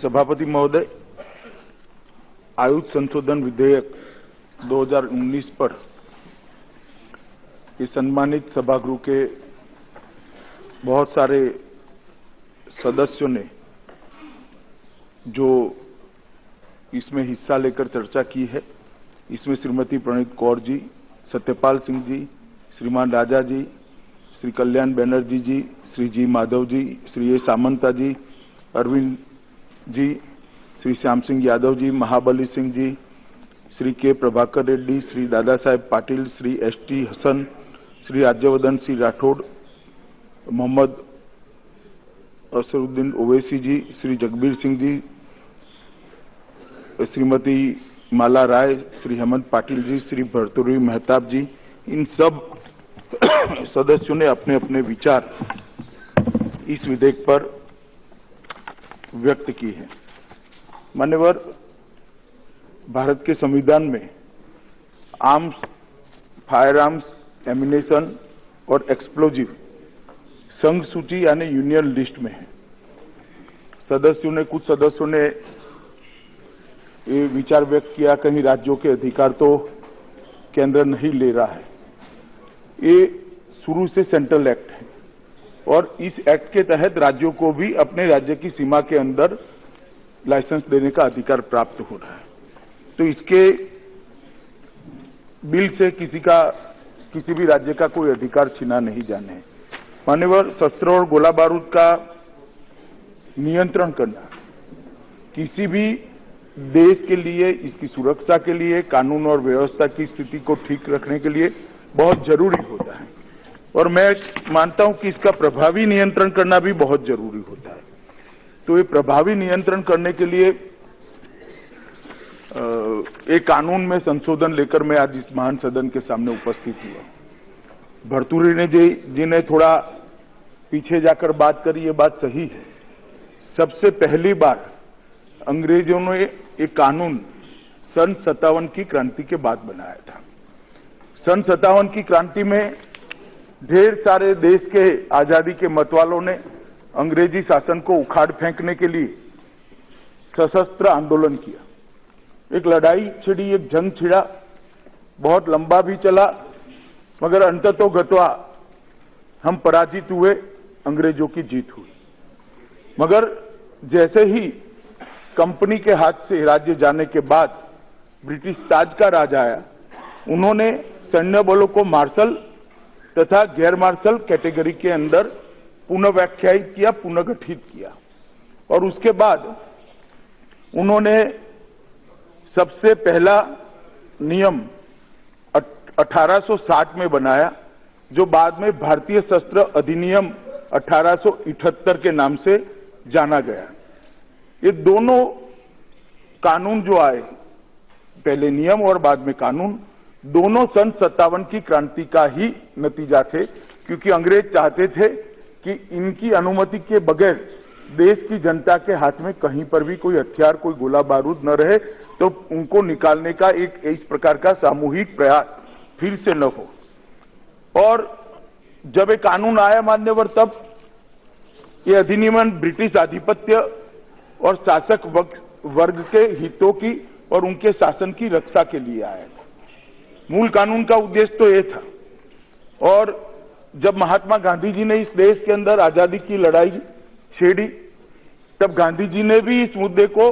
सभापति महोदय, आयुष संशोधन विधेयक 2019 पर इस सम्मानित सभागृह के बहुत सारे सदस्यों ने जो इसमें हिस्सा लेकर चर्चा की है, इसमें श्रीमती प्रणीत कौर जी, सत्यपाल सिंह जी, श्रीमान राजा जी, श्री कल्याण बनर्जी जी, श्री जी माधव जी, श्री ए सामंता जी, अरविंद जी, श्री श्याम सिंह यादव जी, महाबली सिंह जी, श्री के प्रभाकर रेड्डी, श्री दादा साहेब पाटिल, श्री एस टी हसन, श्री राज्यवर्धन सिंह राठौड़, मोहम्मद असरुद्दीन ओवैसी जी, श्री जगबीर सिंह जी, श्रीमती माला राय, श्री हेमंत पाटिल जी, श्री भर्तृहरि मेहताब जी, इन सब सदस्यों ने अपने अपने विचार इस विधेयक पर व्यक्त की है। मान्यवर, भारत के संविधान में आर्म्स, फायर आर्म्स, एम्यूनेशन और एक्सप्लोजिव संघ सूची यानी यूनियन लिस्ट में है। कुछ सदस्यों ने ये विचार व्यक्त किया, कहीं राज्यों के अधिकार तो केंद्र नहीं ले रहा है। ये शुरू से सेंट्रल एक्ट है और इस एक्ट के तहत राज्यों को भी अपने राज्य की सीमा के अंदर लाइसेंस देने का अधिकार प्राप्त हो रहा है। तो इसके बिल से किसी भी राज्य का कोई अधिकार छीना नहीं जाने है। मान्यवर, शस्त्र और गोला बारूद का नियंत्रण करना किसी भी देश के लिए, इसकी सुरक्षा के लिए, कानून और व्यवस्था की स्थिति को ठीक रखने के लिए बहुत जरूरी होता है और मैं मानता हूं कि इसका प्रभावी नियंत्रण करना भी बहुत जरूरी होता है। तो ये प्रभावी नियंत्रण करने के लिए एक कानून में संशोधन लेकर मैं आज इस महान सदन के सामने उपस्थित हुआ। भर्तृहरि जी ने थोड़ा पीछे जाकर बात करी, ये बात सही है। सबसे पहली बार अंग्रेजों ने एक कानून सन 57 की क्रांति के बाद बनाया था। सन 57 की क्रांति में ढेर सारे देश के आजादी के मतवालों ने अंग्रेजी शासन को उखाड़ फेंकने के लिए सशस्त्र आंदोलन किया। एक लड़ाई छिड़ी, एक जंग छिड़ा, बहुत लंबा भी चला, मगर अंततोगत्वा हम पराजित हुए, अंग्रेजों की जीत हुई। मगर जैसे ही कंपनी के हाथ से राज्य जाने के बाद ब्रिटिश ताज का राज आया, उन्होंने सैन्य बलों को मार्शल तथा गैर मार्शल कैटेगरी के अंदर पुनः व्याख्यायित किया, पुनर्गठित किया और उसके बाद उन्होंने सबसे पहला नियम 1860 में बनाया, जो बाद में भारतीय शस्त्र अधिनियम 1878 के नाम से जाना गया। ये दोनों कानून जो आए, पहले नियम और बाद में कानून, दोनों सन 57 की क्रांति का ही नतीजा थे, क्योंकि अंग्रेज चाहते थे कि इनकी अनुमति के बगैर देश की जनता के हाथ में कहीं पर भी कोई हथियार, कोई गोला बारूद न रहे, तो उनको निकालने का एक इस प्रकार का सामूहिक प्रयास फिर से न हो। और जब एक कानून आया मान्यवर, तब ये अधिनियम ब्रिटिश आधिपत्य और शासक वर्ग के हितों की और उनके शासन की रक्षा के लिए आया था। मूल कानून का उद्देश्य तो ये था। और जब महात्मा गांधी जी ने इस देश के अंदर आजादी की लड़ाई छेड़ी, तब गांधी जी ने भी इस मुद्दे को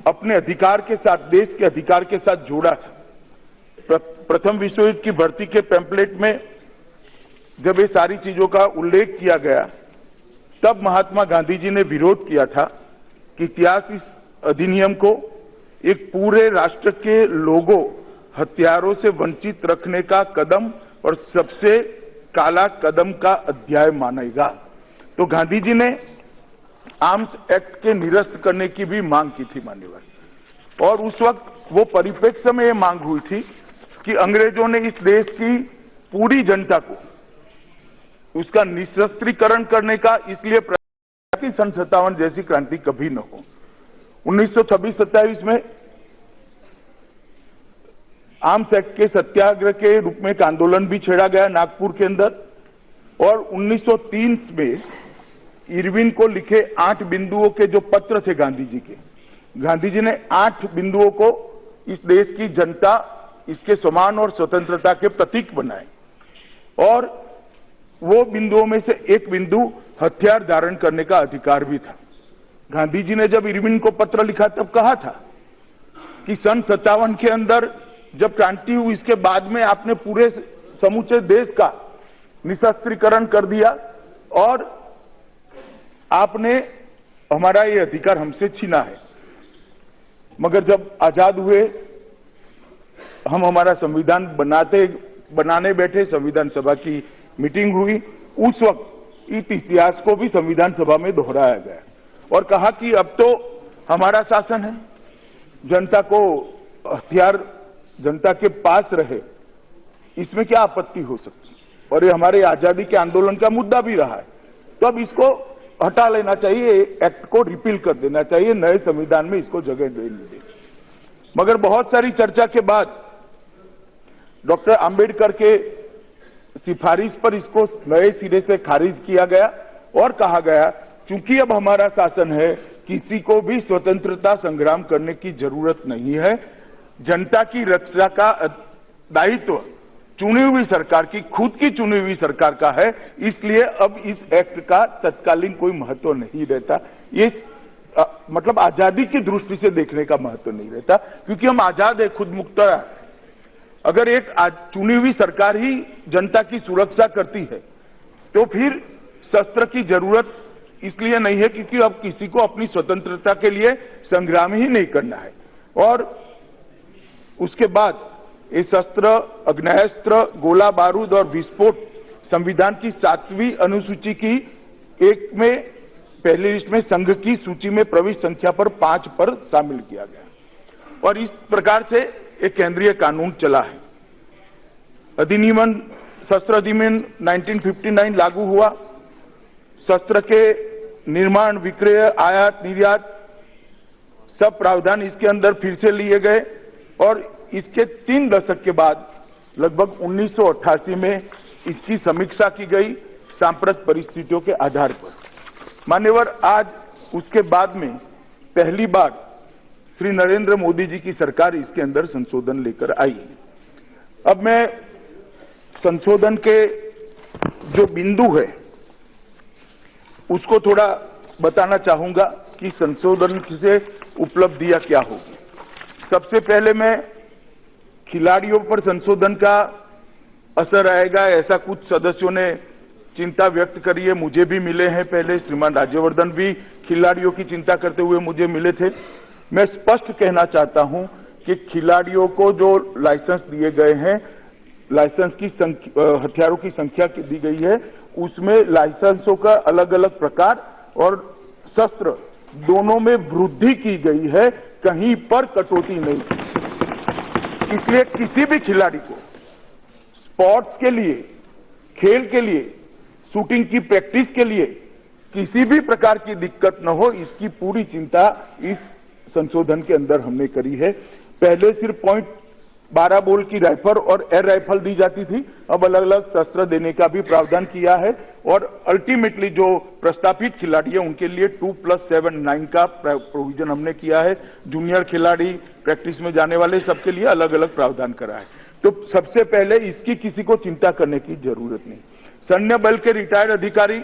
अपने अधिकार के साथ, देश के अधिकार के साथ जोड़ा था। प्रथम विश्व युद्ध की भर्ती के पैम्पलेट में जब ये सारी चीजों का उल्लेख किया गया, तब महात्मा गांधी जी ने विरोध किया था कि इतिहास इस अधिनियम को एक पूरे राष्ट्र के लोगों, हथियारों से वंचित रखने का कदम और सबसे काला कदम का अध्याय मानेगा। तो गांधी जी ने आर्म्स एक्ट के निरस्त करने की भी मांग की थी मान्यवर। और उस वक्त वो परिप्रेक्ष्य में ये मांग हुई थी कि अंग्रेजों ने इस देश की पूरी जनता को उसका निशस्त्रीकरण करने का इसलिए कि सन 57 जैसी क्रांति कभी न हो। 1926-27 में आर्म्स एक्ट के सत्याग्रह के रूप में एक आंदोलन भी छेड़ा गया नागपुर के अंदर, और 1903 में इरविन को लिखे 8 बिंदुओं के जो पत्र थे गांधी जी के, गांधी जी ने 8 बिंदुओं को इस देश की जनता, इसके समान और स्वतंत्रता के प्रतीक बनाए, और वो बिंदुओं में से एक बिंदु हथियार धारण करने का अधिकार भी था। गांधी जी ने जब इरविन को पत्र लिखा तब कहा था कि सन 57 के अंदर जब क्रांति हुई, इसके बाद में आपने पूरे समूचे देश का निशस्त्रीकरण कर दिया और आपने हमारा ये अधिकार हमसे छीना है। मगर जब आजाद हुए, हम हमारा संविधान बनाने बैठे, संविधान सभा की मीटिंग हुई, उस वक्त इस इतिहास को भी संविधान सभा में दोहराया गया और कहा कि अब तो हमारा शासन है, जनता को हथियार जनता के पास रहे, इसमें क्या आपत्ति हो सकती है, और ये हमारे आजादी के आंदोलन का मुद्दा भी रहा है। तो अब इसको हटा लेना चाहिए, एक्ट को रिपील कर देना चाहिए, नए संविधान में इसको जगह देनी चाहिए। मगर बहुत सारी चर्चा के बाद डॉक्टर आंबेडकर के सिफारिश पर इसको नए सिरे से खारिज किया गया और कहा गया क्योंकि अब हमारा शासन है, किसी को भी स्वतंत्रता संग्राम करने की जरूरत नहीं है, जनता की रक्षा का दायित्व चुनी हुई सरकार की, खुद की चुनी हुई सरकार का है, इसलिए अब इस एक्ट का तत्कालीन कोई महत्व नहीं रहता। ये मतलब आजादी की दृष्टि से देखने का महत्व नहीं रहता, क्योंकि हम आजाद है, खुद मुख्तरा है। अगर एक चुनी हुई सरकार ही जनता की सुरक्षा करती है तो फिर शस्त्र की जरूरत इसलिए नहीं है क्योंकि अब किसी को अपनी स्वतंत्रता के लिए संग्राम ही नहीं करना है। और उसके बाद ये शस्त्र, आग्नेयास्त्र, गोला बारूद और विस्फोट संविधान की 7वीं अनुसूची की एक में पहली लिस्ट में संघ की सूची में प्रविष्ट संख्या पर 5 पर शामिल किया गया और इस प्रकार से एक केंद्रीय कानून चला है। शस्त्र अधिनियम 1959 लागू हुआ। शस्त्र के निर्माण, विक्रय, आयात, निर्यात सब प्रावधान इसके अंदर फिर से लिए गए और इसके 3 दशक के बाद लगभग 1988 में इसकी समीक्षा की गई सांप्रत परिस्थितियों के आधार पर। मान्यवर, आज उसके बाद में पहली बार श्री नरेंद्र मोदी जी की सरकार इसके अंदर संशोधन लेकर आई। अब मैं संशोधन के जो बिंदु है उसको थोड़ा बताना चाहूंगा कि संशोधन से उपलब्धियां क्या होगी। सबसे पहले मैं खिलाड़ियों पर संशोधन का असर आएगा, ऐसा कुछ सदस्यों ने चिंता व्यक्त करी है, मुझे भी मिले हैं। पहले श्रीमान राज्यवर्धन भी खिलाड़ियों की चिंता करते हुए मुझे मिले थे। मैं स्पष्ट कहना चाहता हूं कि खिलाड़ियों को जो लाइसेंस दिए गए हैं, लाइसेंस की हथियारों की संख्या दी गई है, उसमें लाइसेंसों का अलग अलग प्रकार और शस्त्र दोनों में वृद्धि की गई है, कहीं पर कटौती नहीं की। इसलिए किसी भी खिलाड़ी को स्पोर्ट्स के लिए, खेल के लिए, शूटिंग की प्रैक्टिस के लिए किसी भी प्रकार की दिक्कत न हो, इसकी पूरी चिंता इस संशोधन के अंदर हमने करी है। पहले सिर्फ .12 बोल की राइफल और एयर राइफल दी जाती थी, अब अलग अलग शस्त्र देने का भी प्रावधान किया है और अल्टीमेटली जो प्रस्तावित खिलाड़ी है उनके लिए 2+7 9 का प्रोविजन हमने किया है। जूनियर खिलाड़ी, प्रैक्टिस में जाने वाले सबके लिए अलग अलग प्रावधान करा है। तो सबसे पहले इसकी किसी को चिंता करने की जरूरत नहीं। सैन्य बल के रिटायर्ड अधिकारी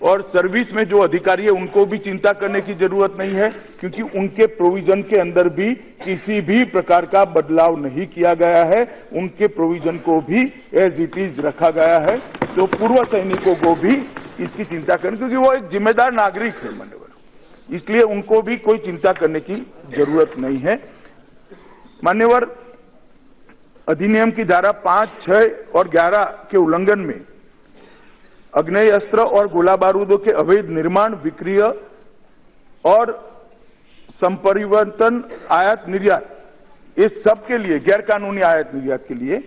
और सर्विस में जो अधिकारी है उनको भी चिंता करने की जरूरत नहीं है, क्योंकि उनके प्रोविजन के अंदर भी किसी भी प्रकार का बदलाव नहीं किया गया है, उनके प्रोविजन को भी एज इट इज रखा गया है। तो पूर्व सैनिकों को भी इसकी चिंता करनी, क्योंकि वो एक जिम्मेदार नागरिक है मान्यवर, इसलिए उनको भी कोई चिंता करने की जरूरत नहीं है। मान्यवर, अधिनियम की धारा 5, 6 और 11 के उल्लंघन में अग्नेय अस्त्र और गोला बारूदों के अवैध निर्माण, विक्रय और संपरिवर्तन, आयात निर्यात, इस सब के लिए, गैर कानूनी आयात निर्यात के लिए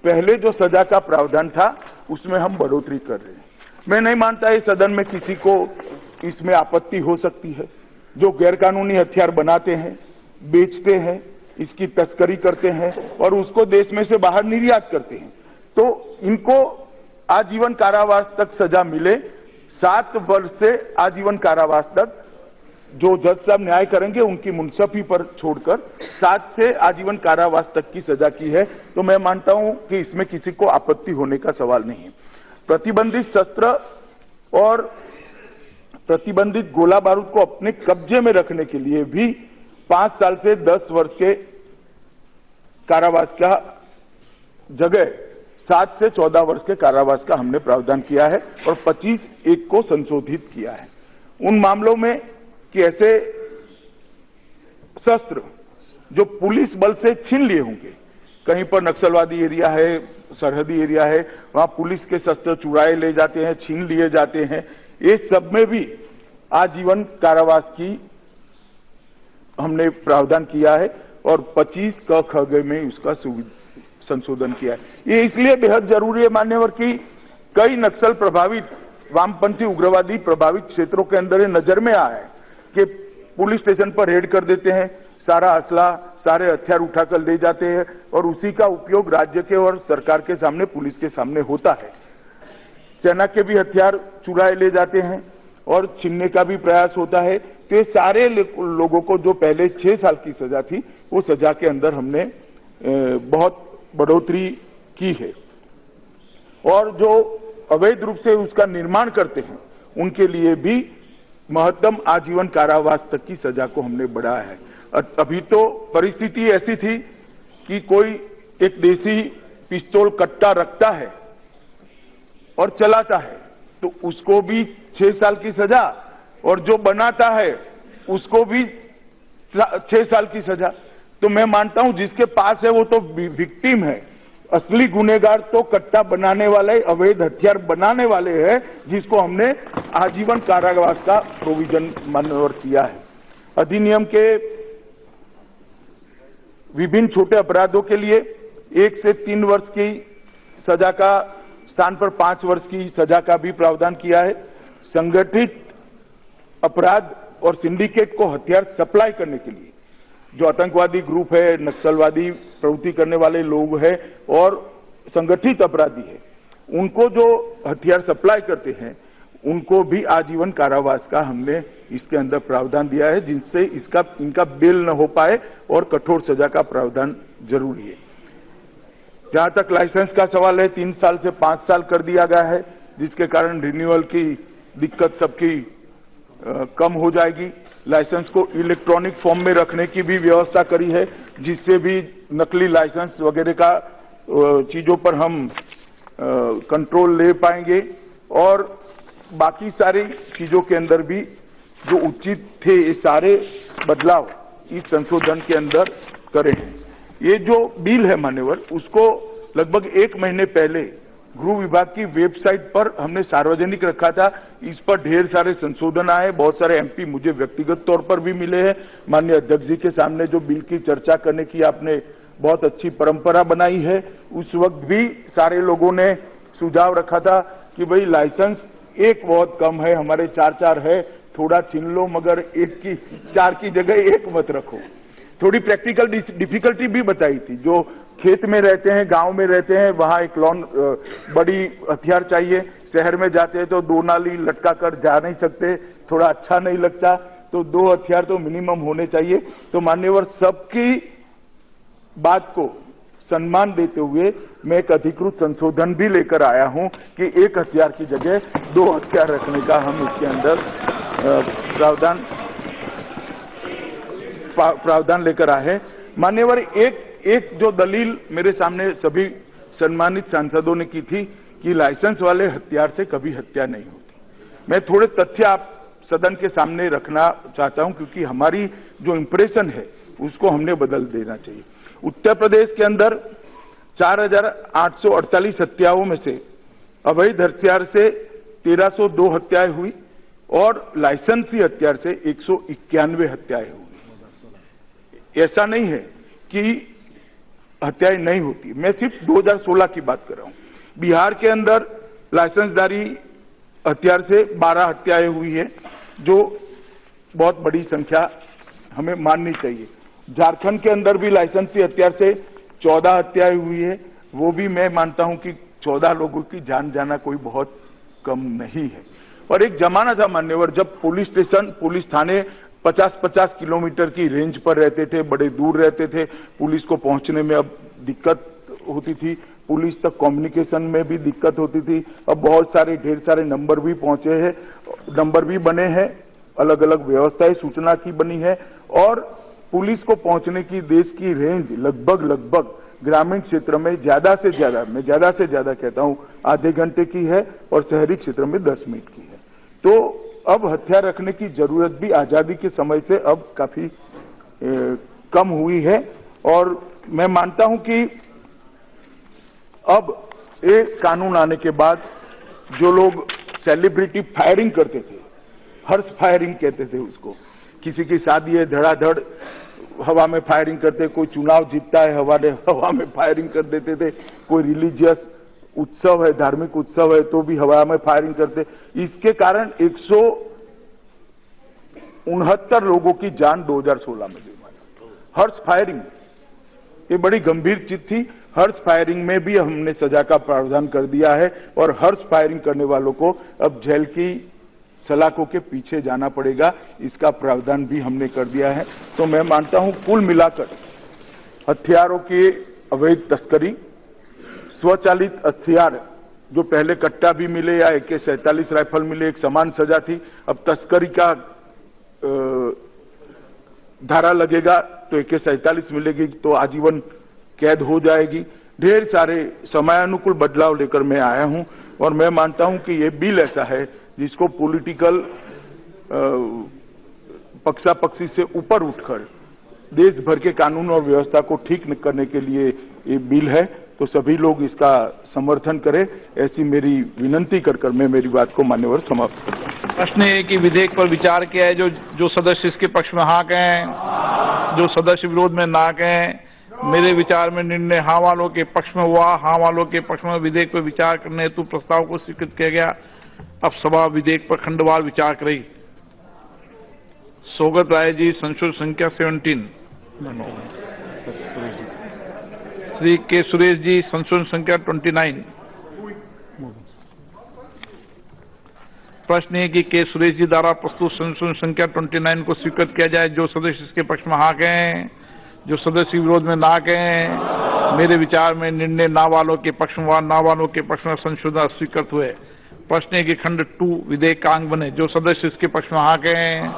पहले जो सजा का प्रावधान था उसमें हम बढ़ोतरी कर रहे हैं। मैं नहीं मानता इस सदन में किसी को इसमें आपत्ति हो सकती है। जो गैर कानूनी हथियार बनाते हैं, बेचते हैं, इसकी तस्करी करते हैं और उसको देश में से बाहर निर्यात करते हैं, तो इनको आजीवन कारावास तक सजा मिले, 7 वर्ष से आजीवन कारावास तक जो जज साहब न्याय करेंगे उनकी मुंसफी पर छोड़कर 7 से आजीवन कारावास तक की सजा की है। तो मैं मानता हूं कि इसमें किसी को आपत्ति होने का सवाल नहीं है। प्रतिबंधित शस्त्र और प्रतिबंधित गोला बारूद को अपने कब्जे में रखने के लिए भी 5 साल से 10 वर्ष के कारावास का जगह 7 से 14 वर्ष के कारावास का हमने प्रावधान किया है और 25(1) को संशोधित किया है। उन मामलों में कि ऐसे शस्त्र जो पुलिस बल से छीन लिए होंगे, कहीं पर नक्सलवादी एरिया है, सरहदी एरिया है, वहां पुलिस के शस्त्र चुराए ले जाते हैं, छीन लिए जाते हैं, ये सब में भी आजीवन कारावास की हमने प्रावधान किया है और 25 क ख ग में उसका संशोधन किया है। ये इसलिए बेहद जरूरी है मान्यवर कि कई नक्सल प्रभावित वामपंथी उग्रवादी प्रभावित क्षेत्रों के अंदर ये नजर में आया है कि पुलिस स्टेशन पर रेड कर देते हैं, सारा असला सारे हथियार उठाकर ले जाते हैं और उसी का उपयोग राज्य के और सरकार के सामने पुलिस के सामने होता है। सेना के भी हथियार चुराए ले जाते हैं और छीनने का भी प्रयास होता है। तो ये सारे लोगों को जो पहले 6 साल की सजा थी वो सजा के अंदर हमने बहुत बढ़ोतरी की है और जो अवैध रूप से उसका निर्माण करते हैं उनके लिए भी महत्तम आजीवन कारावास तक की सजा को हमने बढ़ाया है। अभी तो परिस्थिति ऐसी थी कि कोई एक देसी पिस्तौल कट्टा रखता है और चलाता है तो उसको भी 6 साल की सजा और जो बनाता है उसको भी 6 साल की सजा। तो मैं मानता हूं जिसके पास है वो तो विक्टिम है, असली गुनेगार तो कट्टा बनाने वाले, अवैध हथियार बनाने वाले हैं, जिसको हमने आजीवन कारावास का प्रोविजन मान्यवर किया है। अधिनियम के विभिन्न छोटे अपराधों के लिए 1 से 3 वर्ष की सजा का स्थान पर 5 वर्ष की सजा का भी प्रावधान किया है। संगठित अपराध और सिंडिकेट को हथियार सप्लाई करने के लिए जो आतंकवादी ग्रुप है, नक्सलवादी प्रवृत्ति करने वाले लोग हैं और संगठित अपराधी है, उनको जो हथियार सप्लाई करते हैं उनको भी आजीवन कारावास का हमने इसके अंदर प्रावधान दिया है, जिनसे इनका बेल न हो पाए और कठोर सजा का प्रावधान जरूरी है। जहां तक लाइसेंस का सवाल है, 3 साल से 5 साल कर दिया गया है, जिसके कारण रिन्यूअल की दिक्कत सबकी कम हो जाएगी। लाइसेंस को इलेक्ट्रॉनिक फॉर्म में रखने की भी व्यवस्था करी है, जिससे भी नकली लाइसेंस वगैरह का चीजों पर हम कंट्रोल ले पाएंगे और बाकी सारी चीजों के अंदर भी जो उचित थे ये सारे बदलाव इस संशोधन के अंदर करे हैं। ये जो बिल है मान्यवर, उसको लगभग 1 महीने पहले गृह विभाग की वेबसाइट पर हमने सार्वजनिक रखा था। इस पर ढेर सारे संशोधन आए, बहुत सारे एमपी मुझे व्यक्तिगत तौर पर भी मिले हैं। माननीय अध्यक्ष जी के सामने जो बिल की चर्चा करने की आपने बहुत अच्छी परंपरा बनाई है, उस वक्त भी सारे लोगों ने सुझाव रखा था कि भाई लाइसेंस एक बहुत कम है, हमारे 4 है, थोड़ा छीन लो मगर 4 की जगह 1 मत रखो। थोड़ी प्रैक्टिकल डिफिकल्टी भी बताई थी। जो खेत में रहते हैं, गांव में रहते हैं, वहां एक बड़ी हथियार चाहिए, शहर में जाते हैं तो 2 नाली लटका कर जा नहीं सकते, थोड़ा अच्छा नहीं लगता, तो 2 हथियार तो मिनिमम होने चाहिए। तो मान्यवर सबकी बात को सम्मान देते हुए मैं एक अधिकृत संशोधन भी लेकर आया हूं कि 1 हथियार की जगह 2 हथियार रखने का हम इसके अंदर प्रावधान लेकर आए हैं। मान्यवर एक जो दलील मेरे सामने सभी सम्मानित सांसदों ने की थी कि लाइसेंस वाले हथियार से कभी हत्या नहीं होती। मैं थोड़े तथ्य आप सदन के सामने रखना चाहता हूं क्योंकि हमारी जो इंप्रेशन है उसको हमने बदल देना चाहिए। उत्तर प्रदेश के अंदर 4848 हत्याओं में से अवैध हथियार से 1302 हत्याएं हुई और लाइसेंसी हथियार से 191 हत्याएं हुई। ऐसा नहीं है कि हत्याएं नहीं होती, मैं सिर्फ 2016 की बात कर रहा हूं। बिहार के अंदर लाइसेंसधारी हथियार से 12 हत्याएं हुई है, जो बहुत बड़ी संख्या हमें माननी चाहिए। झारखंड के अंदर भी लाइसेंसी हथियार से 14 हत्याएं हुई है, वो भी मैं मानता हूं कि 14 लोगों की जान जाना कोई बहुत कम नहीं है। और एक जमाना था मान्यवर जब पुलिस स्टेशन, पुलिस थाने 50-50 किलोमीटर की रेंज पर रहते थे, बड़े दूर रहते थे, पुलिस को पहुंचने में अब दिक्कत होती थी, पुलिस तक कम्युनिकेशन में भी दिक्कत होती थी। अब बहुत सारे ढेर सारे नंबर भी पहुंचे हैं, नंबर भी बने हैं, अलग अलग व्यवस्थाएं सूचना की बनी है और पुलिस को पहुंचने की देश की रेंज लगभग ग्रामीण क्षेत्र में ज्यादा से ज्यादा, मैं ज्यादा से ज्यादा कहता हूं, आधे घंटे की है और शहरी क्षेत्र में 10 मिनट की है। तो अब हथियार रखने की जरूरत भी आजादी के समय से अब काफी कम हुई है और मैं मानता हूं कि अब एक कानून आने के बाद जो लोग सेलिब्रिटी फायरिंग करते थे, हर्ष फायरिंग कहते थे उसको, किसी की शादी है धड़ाधड़ हवा में फायरिंग करते, कोई चुनाव जीतता है हवा में फायरिंग कर देते थे, कोई रिलीजियस उत्सव है, धार्मिक उत्सव है तो भी हवा में फायरिंग करते। इसके कारण 169 लोगों की जान 2016 में गई। हर्ष फायरिंग ये बड़ी गंभीर चीज थी। हर्ष फायरिंग में भी हमने सजा का प्रावधान कर दिया है और हर्ष फायरिंग करने वालों को अब जेल की सलाखों के पीछे जाना पड़ेगा, इसका प्रावधान भी हमने कर दिया है। तो मैं मानता हूं कुल मिलाकर हथियारों की अवैध तस्करी, स्वचालित हथियार जो पहले कट्टा भी मिले या AK-47 राइफल मिले एक समान सजा थी, अब तस्करी का धारा लगेगा तो AK-47 मिलेगी तो आजीवन कैद हो जाएगी। ढेर सारे समयानुकूल बदलाव लेकर मैं आया हूं और मैं मानता हूं कि ये बिल ऐसा है जिसको पॉलिटिकल पक्षापक्षी से ऊपर उठकर देश भर के कानून और व्यवस्था को ठीक करने के लिए ये बिल है, तो सभी लोग इसका समर्थन करें, ऐसी मेरी विनंती कर मैं मेरी बात को मान्यवर समाप्त करता हूं। प्रश्न है कि विधेयक पर विचार किया है, जो सदस्य इसके पक्ष में हाँ कहें, जो सदस्य विरोध में ना कहें। मेरे विचार में निर्णय हाँ वालों के पक्ष में हुआ, हाँ वालों के पक्ष में विधेयक पर विचार करने हेतु प्रस्ताव को स्वीकृत किया गया। अब सभा विधेयक पर खंडवार विचार करेगी। सौगत राय जी, संशोधन संख्या 17। श्री के सुरेश जी, संशोधन संख्या 29। प्रश्न है कि के सुरेश जी द्वारा प्रस्तुत संशोधन संख्या 29 को स्वीकृत किया जाए। जो सदस्य इसके पक्ष में हाँ कहें, जो सदस्य विरोध में ना कहें। मेरे विचार में निर्णय ना वालों के पक्ष में हुआ, ना वालों के पक्ष में संशोधन स्वीकृत हुए। प्रश्न है कि खंड 2 विधेयक का अंग बने। जो सदस्य इसके पक्ष में हाँ कहें,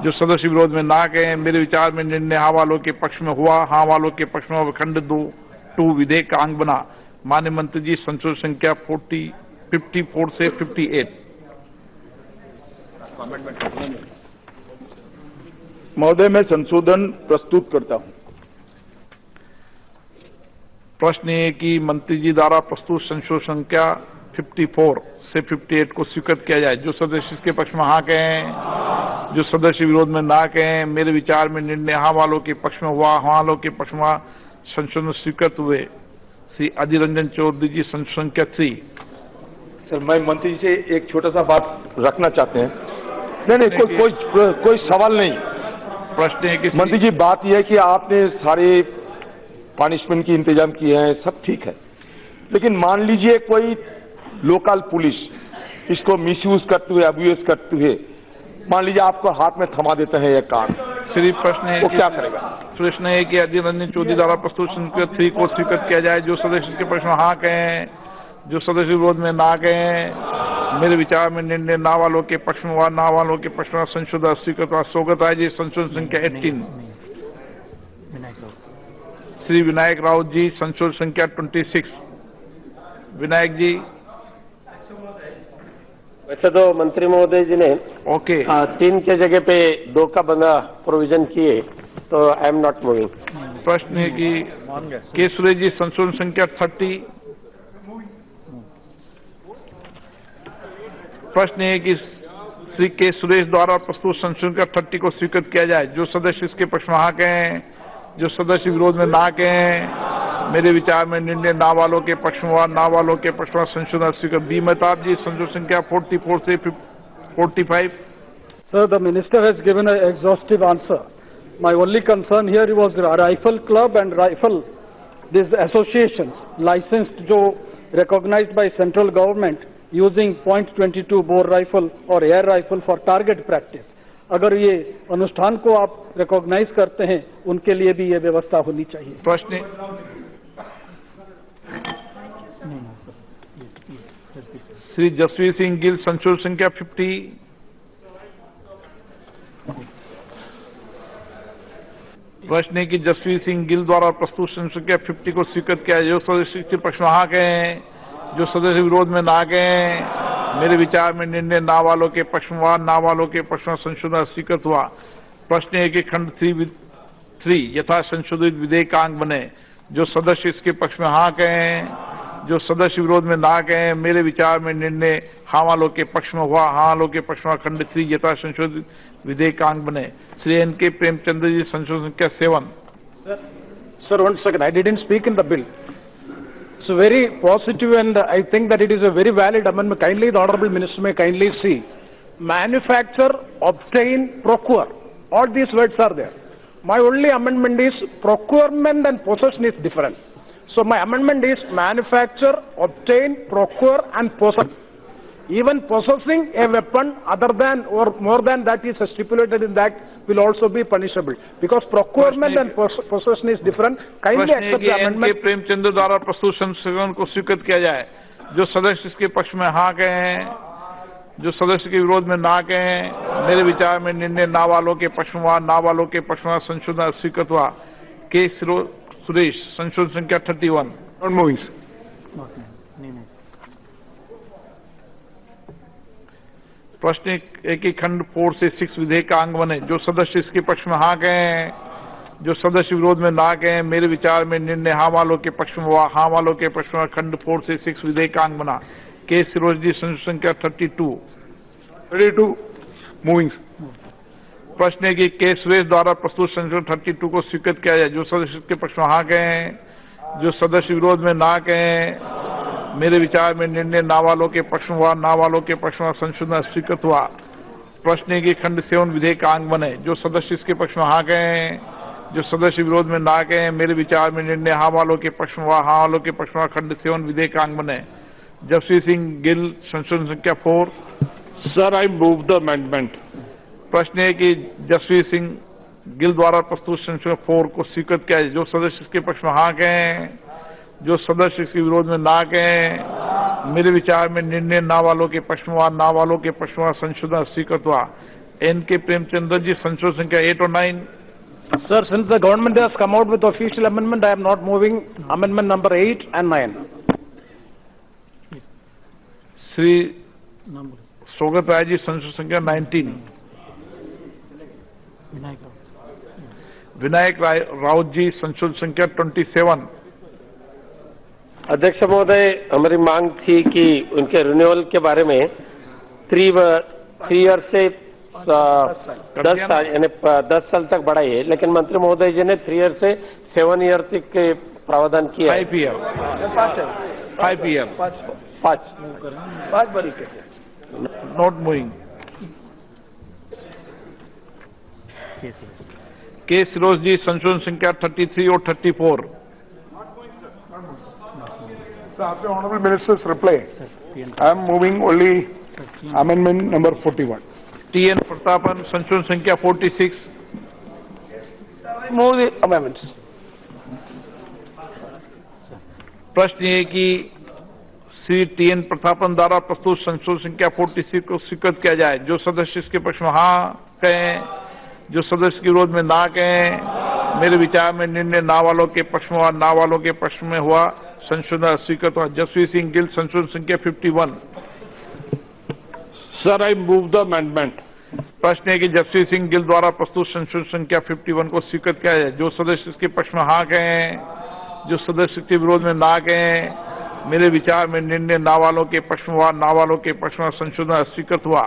जो सदस्य विरोध में ना कहें। मेरे विचार में निर्णय हाँ वालों के पक्ष में हुआ, हाँ वालों के पक्ष में खंड 2 विधेयक का अंग बना। माननीय मंत्री जी, संशोधन संख्या 54 से 58। महोदय, मैं संशोधन प्रस्तुत करता हूं। प्रश्न है कि मंत्री जी द्वारा प्रस्तुत संशोधन संख्या 54 से 58 को स्वीकृत किया जाए। जो सदस्य इसके पक्ष में हाँ कहें, जो सदस्य विरोध में ना कहें। मेरे विचार में निर्णय हाँ वालों के पक्ष में हुआ, हाँ वालों के पक्ष में संशोधन स्वीकृत हुए। श्री अधीर रंजन चौधरी जी, संशोधन संख्या 3। सर, मैं मंत्री जी से एक छोटा सा बात रखना चाहते हैं। नहीं, कोई सवाल नहीं। प्रश्न है कि मंत्री जी, बात यह है कि आपने सारे पनिशमेंट की इंतजाम किए हैं, सब ठीक है, लेकिन मान लीजिए कोई लोकल पुलिस इसको मिसयूज करते हुए, अब्यूज करते हुए, मान लीजिए आपको हाथ में थमा देते हैं एक कार, श्री प्रश्न है वो क्या करेगा? प्रश्न है कि अधीर रंजन चौधरी द्वारा प्रस्तुत संख्या 3 को स्वीकृत किया जाए। जो सदस्य इसके पक्ष में हाँ कहें, जो सदस्य विरोध में ना कहें। मेरे विचार में निर्णय ना वालों के पक्ष में हुआ, ना वालों के पक्ष में संशोधन स्वीकृत हुआ। सौगत राय जी, संशोधन संख्या 18। श्री विनायक राउत जी, संशोधन संख्या 26। विनायक जी। वैसे तो मंत्री महोदय जी ने ओके 3 के जगह पे 2 का बंदा प्रोविजन किए, तो आई एम नॉट मूविंग। प्रश्न है कि के सुरेश जी, संशोधन संख्या 30। प्रश्न है कि श्री के सुरेश द्वारा प्रस्तुत संशोधन का 30 को स्वीकृत किया जाए। जो सदस्य इसके पक्ष में हाँ कहें, जो सदस्य विरोध में ना कहें। मेरे विचार में निर्णय ना वालों के पक्ष में हुआ, ना वालों के पक्ष में संशोधन स्वीकृत। बी मेहताब जी, संशोधन संख्या 44 से 45। Sir, the minister has given an exhaustive answer. My only concern here was the rifle club and rifle, these associations licensed, जो recognized by central government, using .22 bore rifle or air rifle for target practice. अगर ये अनुष्ठान को आप recognise करते हैं, उनके लिए भी ये व्यवस्था होनी चाहिए। प्रश्न श्री जसवीर सिंह गिल, संशोधन संख्या 50। प्रश्न है कि जसवीर सिंह गिल द्वारा प्रस्तुत संशोधन संख्या 50 को स्वीकृत किया, जो सदस्य इसके पक्ष में हाँ कहें, जो सदस्य विरोध में ना कहें। मेरे विचार में निर्णय ना वालों के पक्ष में हुआ, ना वालों के पक्ष में संशोधन स्वीकृत हुआ। प्रश्न है कि खंड 3 यथा संशोधित विधेयकांग बने, जो सदस्य इसके पक्ष में हाँ कहें, जो सदस्य विरोध में ना कहें। मेरे विचार में निर्णय हाँ वालों के पक्ष में हुआ, हाँ वालों के पक्ष में खंड 3 यथा संशोधित विधेयकांग बने। श्री N.K. प्रेमचंद्र जी, संशोधन संख्या 7। Sir, 1 second. I didn't speak in the bill. It's very positive, and I think that it is a very valid amendment. Kindly, the Honorable Minister may kindly see. Manufacture, obtain, procure. All these words are there. My only amendment is procurement and possession is different. So my amendment is manufacture, obtain, procure, and possess. Even possessing a weapon other than or more than that is stipulated in that will also be punishable, because procurement and possession is different. Kindly accept the amendment. N.K. Premchandra द्वारा प्रस्तुत संशोधन को स्वीकृत किया जाए, जो सदस्य इसके पक्ष में हाँ कहें, जो सदस्य के विरोध में ना कहें। मेरे विचार में निर्णय ना वालों के पक्ष में हुआ, ना वालों के पक्ष में संशोधन स्वीकृत हुआ। के सुरेश, संशोधन संख्या 31। प्रश्न एक ही खंड 4 से 6 विधेयकांग बने, जो सदस्य इसके पक्ष में हाँ कहें, जो सदस्य विरोध में ना कहें। मेरे विचार में निर्णय हाँ वालों के पक्ष में हुआ, हाँ वालों के पक्ष में खंड 4 से 6 विधेयकांग बना। के सिरोज जी, संशोधन संख्या 32। मूविंग। प्रश्न है कि के सुरेश द्वारा प्रस्तुत संशोधन 32 को स्वीकृत किया जाए, जो सदस्य इसके पक्ष में हाँ कहें, जो सदस्य विरोध में ना कहें। मेरे विचार में निर्णय ना वालों के पक्ष में हुआ, ना वालों के पक्ष में संशोधन स्वीकृत हुआ। प्रश्न है कि खंड 7 विधेयकांग बने, जो सदस्य इसके पक्ष में हाँ कहें, जो सदस्य विरोध में ना कहें। मेरे विचार में निर्णय हाँ वालों के पक्ष में हुआ, हाँ वालों के पक्ष में खंड 7 विधेयकांग बने। जसवीर सिंह गिल, संशोधन संख्या 4। Sir, I move the amendment. प्रश्न है कि जसवीर सिंह गिल द्वारा प्रस्तुत संशोधन 4 को स्वीकृत किया जाए, जो सदस्य इसके पक्ष में हाँ कहें, जो सदस्य इसके विरोध में ना कहें। मेरे विचार में निर्णय ना वालों के पक्ष में हुआ, ना वालों के पक्ष में संशोधन स्वीकृत हुआ। N.K. प्रेमचंद्र जी, संशोधन संख्या 8 और 9। Sir, since the government has come out with official amendment, I am not moving amendment number 8 and 9. Shri Sougat Rai ji, संशोधन संख्या 19। विनायक राउत जी, संशोधन संख्या 27। अध्यक्ष महोदय, हमारी मांग थी कि उनके रिन्यूअल के बारे में 3 ईयर से 10 साल यानी 10 साल तक बढ़ाइए, लेकिन मंत्री महोदय जी ने 3 ईयर से 7 ईयर तक के प्रावधान किया। 5 ईयर। 5 ईयर। 5 बड़ी नॉट मूविंग। के सिरोज जी, संशोधन संख्या 33 और 34। So after Honorable Minister's reply, I am moving only amendment number 41. T.N. Prathapan, संशोधन संख्या 46। Move the amendments. प्रश्न ये कि श्री T.N. प्रतापन द्वारा प्रस्तुत संशोधन संख्या 46 को स्वीकृत किया जाए, जो सदस्य इसके पक्ष में हाँ कहें, जो सदस्य के विरोध में ना कहें। मेरे विचार में निर्णय ना वालों के पक्ष में हुआ, ना वालों के पक्ष में हुआ, संशोधन स्वीकृत हुआ। जसवीर सिंह गिल, संशोधन संख्या 51। Sir, I move the amendment. प्रश्न है कि जसवीर सिंह गिल द्वारा प्रस्तुत संशोधन संख्या 51 को स्वीकृत किया जाए, जो सदस्य इसके पक्ष में हाँ कहें, जो सदस्य के विरोध में ना कहें। मेरे विचार में निर्णय ना वालों के पक्ष में हुआ, ना वालों के पक्ष में संशोधन स्वीकृत हुआ।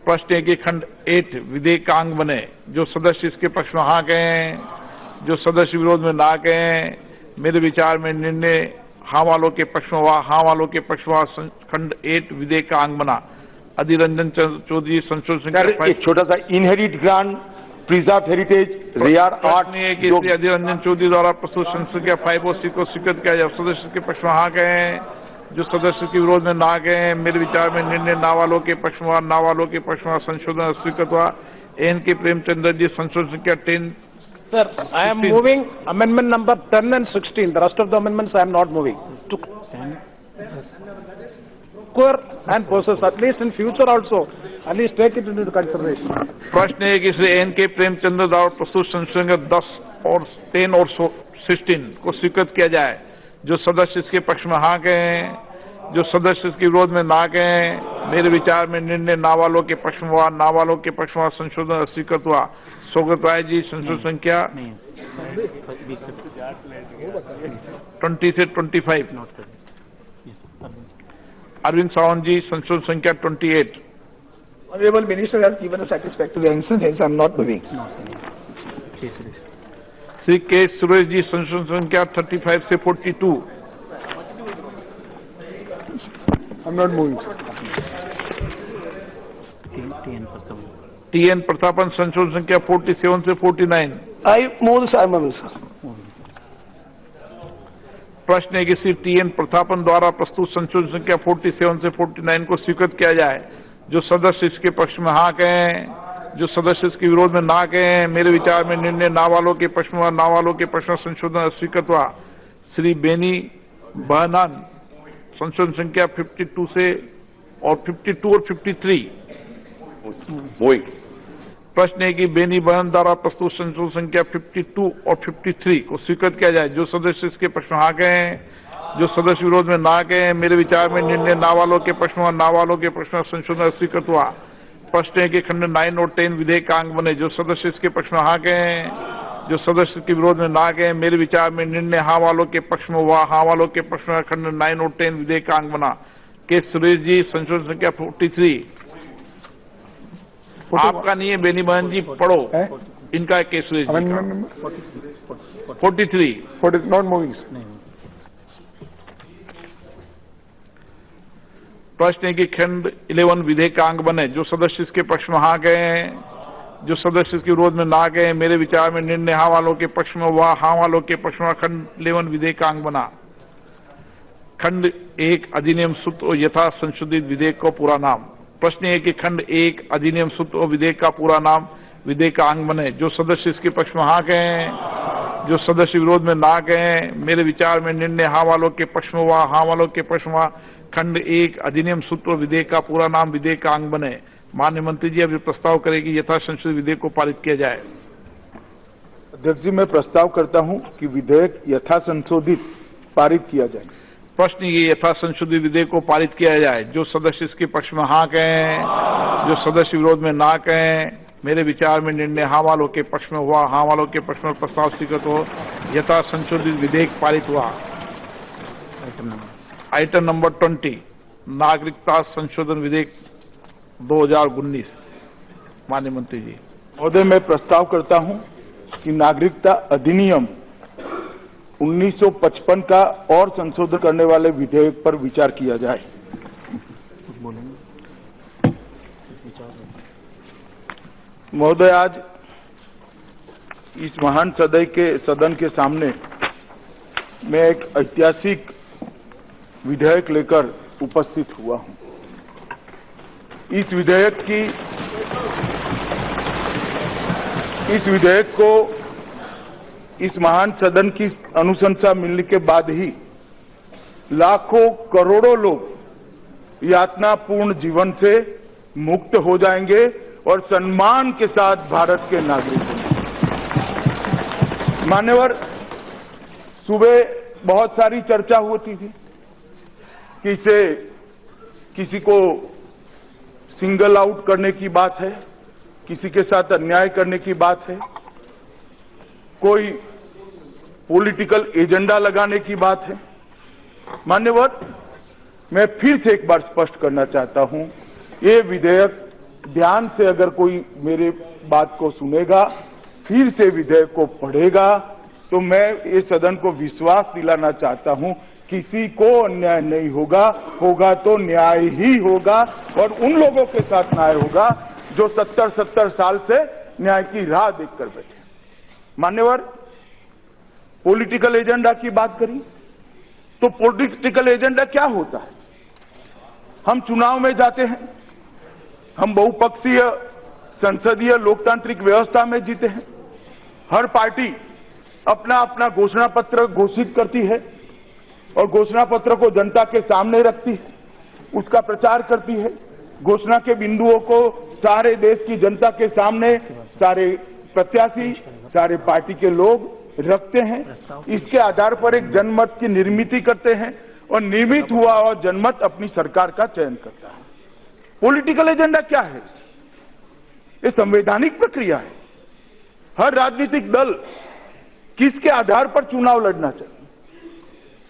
प्रश्न है कि खंड 8 विधेयकांग बने, जो सदस्य इसके पक्ष में हाँ कहें, जो सदस्य विरोध में ना कहें। मेरे विचार में निर्णय हाँ वालों के पक्ष में हुआ, हाँ वालों के पक्ष में खंड 8 विधेयकांग बना। अधीर रंजन चौधरी, संशोधन संख्या 5। एक छोटा सा inherit grant, preserve heritage, rare art. कि अधीर रंजन चौधरी द्वारा प्रस्तुत संशोधन संख्या 5 और 6 को स्वीकृत किया जाए, सदस्य के पक्ष में हाँ कहें, जो सदस्य के विरोध में ना गए, मेरे विचार में निर्णय ना वालों के पक्ष में हुआ, ना वालों के पक्ष में हुआ, संशोधन स्वीकृत हुआ। एन के प्रेमचंद्र जी, संशोधन संख्या 10। Sir, I am 16. moving amendment number 10 and 16. The rest of the amendments I am not moving. To and process, at least in future also, at least take it into consideration. प्रश्न है कि Shri N के प्रेमचंद्र द्वारा प्रस्तुत संशोधन 10 और 10 और 16 को स्वीकृत किया जाए। जो सदस्य इसके पक्ष में हाँ कहें, जो सदस्य इसके विरोध में ना कहें, मेरे विचार में निर्णय ना वालों के पक्ष में हुआ, ना वालों के पक्ष में हुआ, संशोधन स्वीकृत हुआ। स्वागत राय जी, संशोधन संख्या 20 से 25। अरविंद सावंत जी, संशोधन संख्या 28। Honorable Minister has given a satisfactory answer, hence I am not moving. Shri के सुरेश जी, संशोधन संख्या 35 से 42। I am not moving. T N Prathapan, संशोधन संख्या 47 से 49। I move this amendment, sir. प्रश्न है कि श्री टी एन प्रतापन द्वारा प्रस्तुत संशोधन संख्या 47 से 49 को स्वीकृत किया जाए। जो सदस्य इसके पक्ष में हाँ कहें, जो सदस्य इसके विरोध में ना कहें, मेरे विचार में निर्णय ना वालों के पक्ष में हुआ, ना वालों के पक्ष में संशोधन स्वीकृत हुआ। श्री बेनी बहनान, संशोधन संख्या 52 से और 52 और 53। प्रश्न है कि बेनी बहन द्वारा प्रस्तुत संशोधन संख्या 52 और 53 को स्वीकृत किया जाए। जो सदस्य इसके पक्ष में हाँ कहें, जो सदस्य विरोध में ना कहें, मेरे विचार में निर्णय ना वालों के पक्ष में हुआ, ना वालों के पक्ष में संशोधन स्वीकृत हुआ। प्रश्न है कि खंड 9 और 10 विधेयक का अंग बने। जो सदस्य इसके पक्ष में हाँ कहें, जो सदस्य के विरोध में ना कहें, मेरे विचार में निर्णय हाँ वालों के पक्ष में हुआ, हाँ वालों के पक्ष में खंड 9 और 10 विधेयक का अंग बना। के सुरेश जी, संशोधन संख्या 43। आपका नहीं है बेनी बहन जी, पढ़ो। इनका है के सुरेश जी का। Amendment number 43। 40 not moving. प्रश्न है कि खंड 11 विधेयक का अंग बने। जो सदस्य इसके पक्ष में हाँ गए, जो सदस्य इसके विरोध में ना गए, मेरे विचार में निर्णय हाँ वालों के पक्ष में हुआ, हाँ वालों के पक्ष में खंड 11 विधेयक का अंग बना। खंड 1 अधिनियम सूत्र और यथा संशोधित विधेयक का पूरा नाम। प्रश्न है कि खंड 1 अधिनियम सूत्र और विधेयक का पूरा नाम विधेयक का अंग बने। जो सदस्य इसके पक्ष में हाँ कहें, जो सदस्य विरोध में ना कहें, मेरे विचार में निर्णय हाँ वालों के पक्ष में हुआ, हाँ वालों के पक्ष में हुआ, खंड 1 अधिनियम सूत्र और विधेयक का पूरा नाम विधेयक का अंग बने। माननीय मंत्री जी अब ये प्रस्ताव करें कि यथा संशोधित विधेयक को पारित किया जाए। अध्यक्ष जी, मैं प्रस्ताव करता हूं कि विधेयक यथा संशोधित पारित किया जाए। प्रश्न ये यथा संशोधित विधेयक को पारित किया जाए। जो सदस्य इसके पक्ष में हाँ कहें, जो सदस्य विरोध में ना कहें, मेरे विचार में निर्णय हाँ वालों के पक्ष में हुआ, हाँ वालों के पक्ष में प्रस्ताव स्वीकृत हो, यथा संशोधित विधेयक पारित हुआ। आइटम नंबर 20, नागरिकता संशोधन विधेयक 2019। माननीय मंत्री जी। महोदय, मैं प्रस्ताव करता हूं कि नागरिकता अधिनियम 1955 का और संशोधन करने वाले विधेयक पर विचार किया जाए। महोदय, आज इस महान सदन के सामने मैं एक ऐतिहासिक विधेयक लेकर उपस्थित हुआ हूं। इस विधेयक को इस महान सदन की अनुशंसा मिलने के बाद ही लाखों करोड़ों लोग यातनापूर्ण जीवन से मुक्त हो जाएंगे और सम्मान के साथ भारत के नागरिक होंगे। मान्यवर, सुबह बहुत सारी चर्चा होती थी कि इसे किसी को सिंगल आउट करने की बात है, किसी के साथ अन्याय करने की बात है, कोई पॉलिटिकल एजेंडा लगाने की बात है। मान्यवर, मैं फिर से एक बार स्पष्ट करना चाहता हूं, ये विधेयक ध्यान से अगर कोई मेरे बात को सुनेगा, फिर से विधेयक को पढ़ेगा, तो मैं ये सदन को विश्वास दिलाना चाहता हूं, किसी को अन्याय नहीं होगा, होगा तो न्याय ही होगा और उन लोगों के साथ न्याय होगा जो 70 साल से न्याय की राह देखकर बैठे। मान्यवर, पॉलिटिकल एजेंडा की बात करी, तो पॉलिटिकल एजेंडा क्या होता है? हम चुनाव में जाते हैं, हम बहुपक्षीय संसदीय लोकतांत्रिक व्यवस्था में जीते हैं। हर पार्टी अपना अपना घोषणा पत्र घोषित करती है और घोषणा पत्र को जनता के सामने रखती है, उसका प्रचार करती है। घोषणा के बिंदुओं को सारे देश की जनता के सामने सारे प्रत्याशी, सारे पार्टी के लोग रखते हैं। इसके आधार पर एक जनमत की निर्मित करते हैं और निर्मित हुआ और जनमत अपनी सरकार का चयन करता है। पॉलिटिकल एजेंडा क्या है? ये संवैधानिक प्रक्रिया है। हर राजनीतिक दल किसके आधार पर चुनाव लड़ना चाहिए?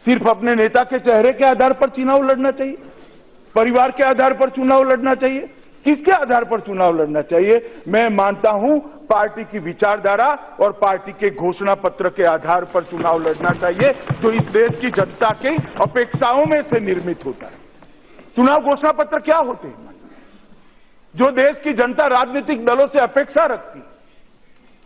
सिर्फ अपने नेता के चेहरे के आधार पर चुनाव लड़ना चाहिए? परिवार के आधार पर चुनाव लड़ना चाहिए? किसके आधार पर चुनाव लड़ना चाहिए? मैं मानता हूं पार्टी की विचारधारा और पार्टी के घोषणा पत्र के आधार पर चुनाव लड़ना चाहिए, जो इस देश की जनता की अपेक्षाओं में से निर्मित होता है। चुनाव घोषणा पत्र क्या होते हैं? जो देश की जनता राजनीतिक दलों से अपेक्षा रखती।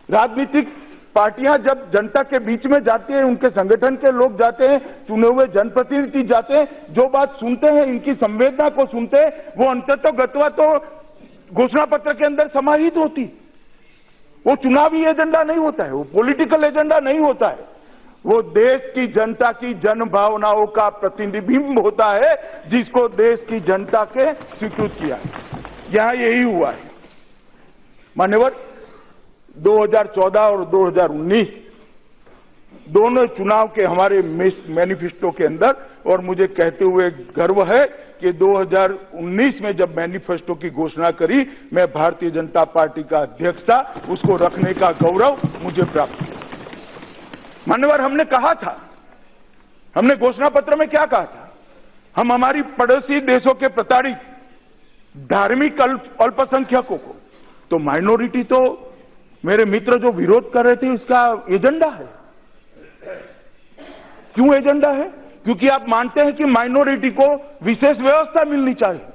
राजनीतिक पार्टियां जब जनता के बीच में जाती है, उनके संगठन के लोग जाते हैं, चुने हुए जनप्रतिनिधि जाते हैं, जो बात सुनते हैं, इनकी संवेदना को सुनते हैं, वो अंततः गत्वा तो घोषणा पत्र के अंदर समाहित होती। वो चुनावी एजेंडा नहीं होता है, वो पॉलिटिकल एजेंडा नहीं होता है, वो देश की जनता की जन भावनाओं का प्रतिबिंब होता है, जिसको देश की जनता के स्वीकृत किया है। यहां यही हुआ है। मान्यवर, 2014 और 2019 दोनों चुनाव के हमारे मैनिफेस्टो के अंदर, और मुझे कहते हुए गर्व है कि 2019 में जब मैनिफेस्टो की घोषणा करी, मैं भारतीय जनता पार्टी का अध्यक्ष था, उसको रखने का गौरव मुझे प्राप्त हुआ। मान्यवर, हमने कहा था, हमने घोषणा पत्र में क्या कहा था? हम हमारी पड़ोसी देशों के प्रताड़ित धार्मिक अल्पसंख्यकों को, तो माइनॉरिटी तो मेरे मित्र जो विरोध कर रहे थे, इसका एजेंडा है। क्यों एजेंडा है? क्योंकि आप मानते हैं कि माइनॉरिटी को विशेष व्यवस्था मिलनी चाहिए।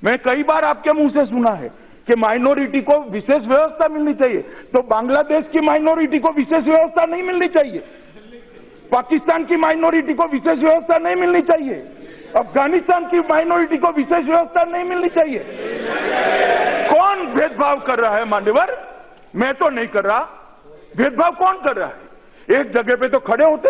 मैं कई बार आपके मुंह से सुना है कि माइनॉरिटी को विशेष व्यवस्था मिलनी चाहिए। तो बांग्लादेश की माइनॉरिटी को विशेष व्यवस्था नहीं मिलनी चाहिए? पाकिस्तान की माइनॉरिटी को विशेष व्यवस्था नहीं मिलनी चाहिए? अफगानिस्तान की माइनॉरिटी को विशेष व्यवस्था नहीं मिलनी चाहिए? कौन भेदभाव कर रहा है मान्यवर? मैं तो नहीं कर रहा। भेदभाव कौन कर रहा है? एक जगह पे तो खड़े होते,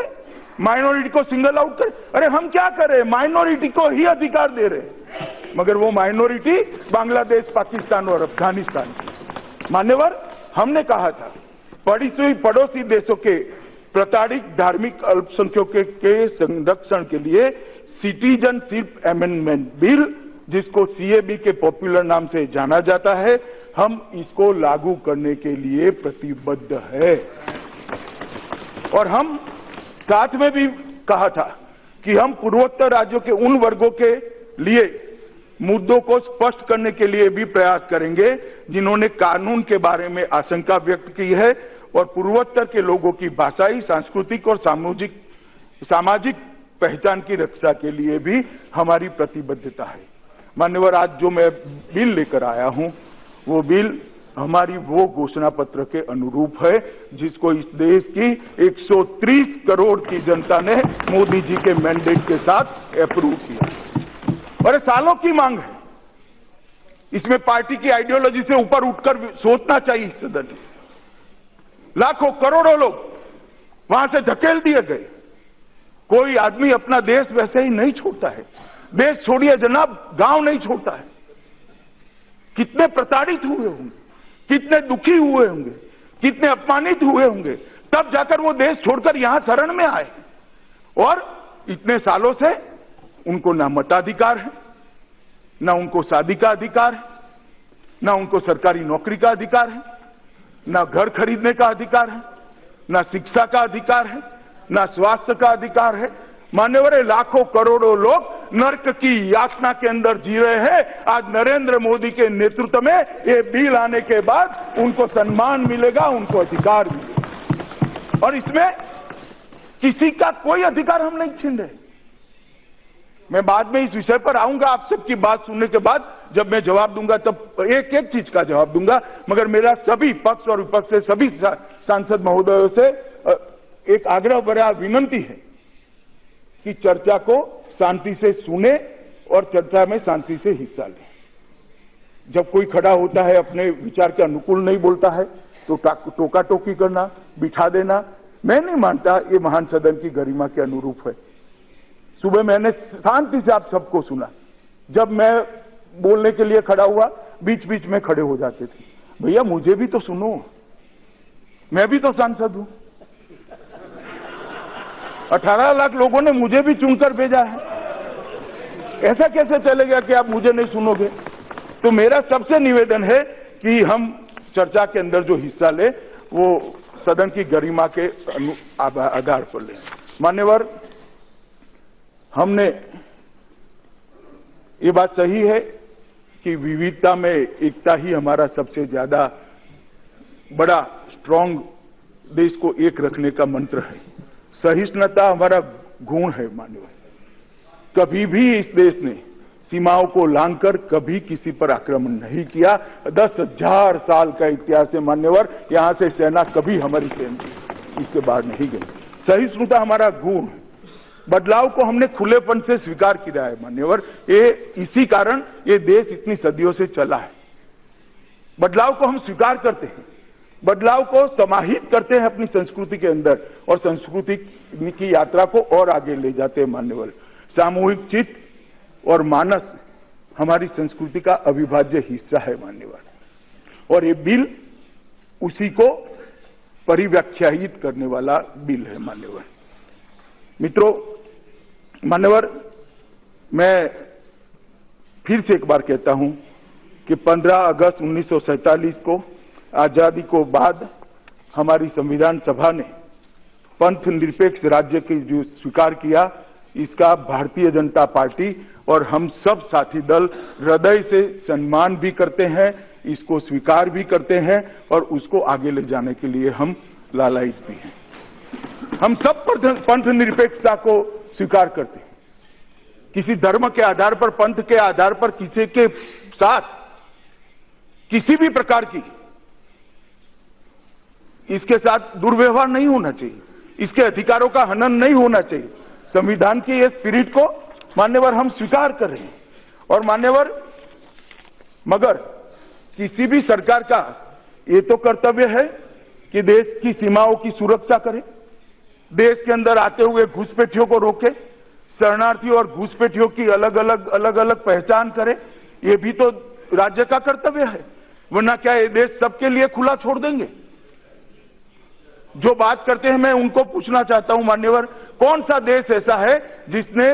माइनॉरिटी को सिंगल आउट कर। अरे हम क्या कर रहे हैं? माइनॉरिटी को ही अधिकार दे रहे हैं, मगर वो माइनॉरिटी बांग्लादेश, पाकिस्तान और अफगानिस्तान की। मान्यवर, हमने कहा था पड़ोसी देशों के प्रताड़ित धार्मिक अल्पसंख्यकों के संरक्षण के लिए सिटीजनशिप अमेंडमेंट बिल, जिसको सीएबी के पॉपुलर नाम से जाना जाता है, हम इसको लागू करने के लिए प्रतिबद्ध है। और हम साथ में भी कहा था कि हम पूर्वोत्तर राज्यों के उन वर्गों के लिए मुद्दों को स्पष्ट करने के लिए भी प्रयास करेंगे जिन्होंने कानून के बारे में आशंका व्यक्त की है, और पूर्वोत्तर के लोगों की भाषाई, सांस्कृतिक और सामाजिक पहचान की रक्षा के लिए भी हमारी प्रतिबद्धता है। मान्यवर, आज जो मैं बिल लेकर आया हूं, वो बिल हमारी वो घोषणा पत्र के अनुरूप है जिसको इस देश की 130 करोड़ की जनता ने मोदी जी के मैंडेट के साथ अप्रूव किया। और सालों की मांग है। इसमें पार्टी की आइडियोलॉजी से ऊपर उठकर सोचना चाहिए। सदन में लाखों करोड़ों लोग वहां से धकेल दिए गए। कोई आदमी अपना देश वैसे ही नहीं छोड़ता है। देश छोड़िए जनाब, गांव नहीं छोड़ता है। कितने प्रताड़ित हुए होंगे, कितने दुखी हुए होंगे, कितने अपमानित हुए होंगे, तब जाकर वो देश छोड़कर यहां शरण में आए। और इतने सालों से उनको ना मताधिकार है, ना उनको शादी का अधिकार है, ना उनको सरकारी नौकरी का अधिकार है, ना घर खरीदने का अधिकार है, ना शिक्षा का अधिकार है, ना स्वास्थ्य का अधिकार है। मान्यवर, लाखों करोड़ों लोग नर्क की यातना के अंदर जी रहे हैं। आज नरेंद्र मोदी के नेतृत्व में ये बिल आने के बाद उनको सम्मान मिलेगा, उनको अधिकार मिलेगा, और इसमें किसी का कोई अधिकार हम नहीं छीन रहे। मैं बाद में इस विषय पर आऊंगा। आप सबकी बात सुनने के बाद जब मैं जवाब दूंगा तब एक एक चीज का जवाब दूंगा, मगर मेरा सभी पक्ष और विपक्ष से सभी सांसद महोदयों से एक आग्रह भरा विनंती है कि चर्चा को शांति से सुने और चर्चा में शांति से हिस्सा लें। जब कोई खड़ा होता है अपने विचार के अनुकूल नहीं बोलता है तो टोका टोकी करना, बिठा देना, मैं नहीं मानता ये महान सदन की गरिमा के अनुरूप है। सुबह मैंने शांति से आप सबको सुना। जब मैं बोलने के लिए खड़ा हुआ बीच बीच में खड़े हो जाते थे। भैया मुझे भी तो सुनो, मैं भी तो सांसद हूं। 18 लाख लोगों ने मुझे भी चुनकर भेजा है। ऐसा कैसे चलेगा कि आप मुझे नहीं सुनोगे? तो मेरा सबसे निवेदन है कि हम चर्चा के अंदर जो हिस्सा ले वो सदन की गरिमा के आधार पर लें। मान्यवर, हमने ये बात सही है कि विविधता में एकता ही हमारा सबसे ज्यादा बड़ा स्ट्रांग देश को एक रखने का मंत्र है। सहिष्णुता हमारा गुण है। मान्यवर, कभी भी इस देश ने सीमाओं को लांघकर कभी किसी पर आक्रमण नहीं किया। 10,000 साल का इतिहास है मान्यवर। यहां से सेना कभी हमारी सेना इसके बाहर नहीं गई। सहिष्णुता हमारा गुण। बदलाव को हमने खुलेपन से स्वीकार किया है मान्यवर। ये इसी कारण ये देश इतनी सदियों से चला है। बदलाव को हम स्वीकार करते हैं, बदलाव को समाहित करते हैं अपनी संस्कृति के अंदर और संस्कृति की यात्रा को और आगे ले जाते हैं मान्यवर। सामूहिक चित्त और मानस हमारी संस्कृति का अविभाज्य हिस्सा है मान्यवर। और ये बिल उसी को परिव्याख्यायित करने वाला बिल है मान्यवर। मित्रों, मान्यवर, मैं फिर से एक बार कहता हूं कि 15 अगस्त 1947 को आजादी को बाद हमारी संविधान सभा ने पंथ निरपेक्ष राज्य की जो स्वीकार किया, इसका भारतीय जनता पार्टी और हम सब साथी दल हृदय से सम्मान भी करते हैं, इसको स्वीकार भी करते हैं और उसको आगे ले जाने के लिए हम लालायित भी हैं। हम सब पंथ निरपेक्षता को स्वीकार करते हैं। किसी धर्म के आधार पर, पंथ के आधार पर किसी के साथ किसी भी प्रकार की इसके साथ दुर्व्यवहार नहीं होना चाहिए, इसके अधिकारों का हनन नहीं होना चाहिए। संविधान की ये स्पिरिट को मान्यवर हम स्वीकार कर रहे हैं। और मान्यवर, मगर किसी भी सरकार का ये तो कर्तव्य है कि देश की सीमाओं की सुरक्षा करे, देश के अंदर आते हुए घुसपैठियों को रोके, शरणार्थियों और घुसपैठियों की अलग अलग पहचान करे। ये भी तो राज्य का कर्तव्य है, वरना क्या ये देश सबके लिए खुला छोड़ देंगे? जो बात करते हैं मैं उनको पूछना चाहता हूं मान्यवर, कौन सा देश ऐसा है जिसने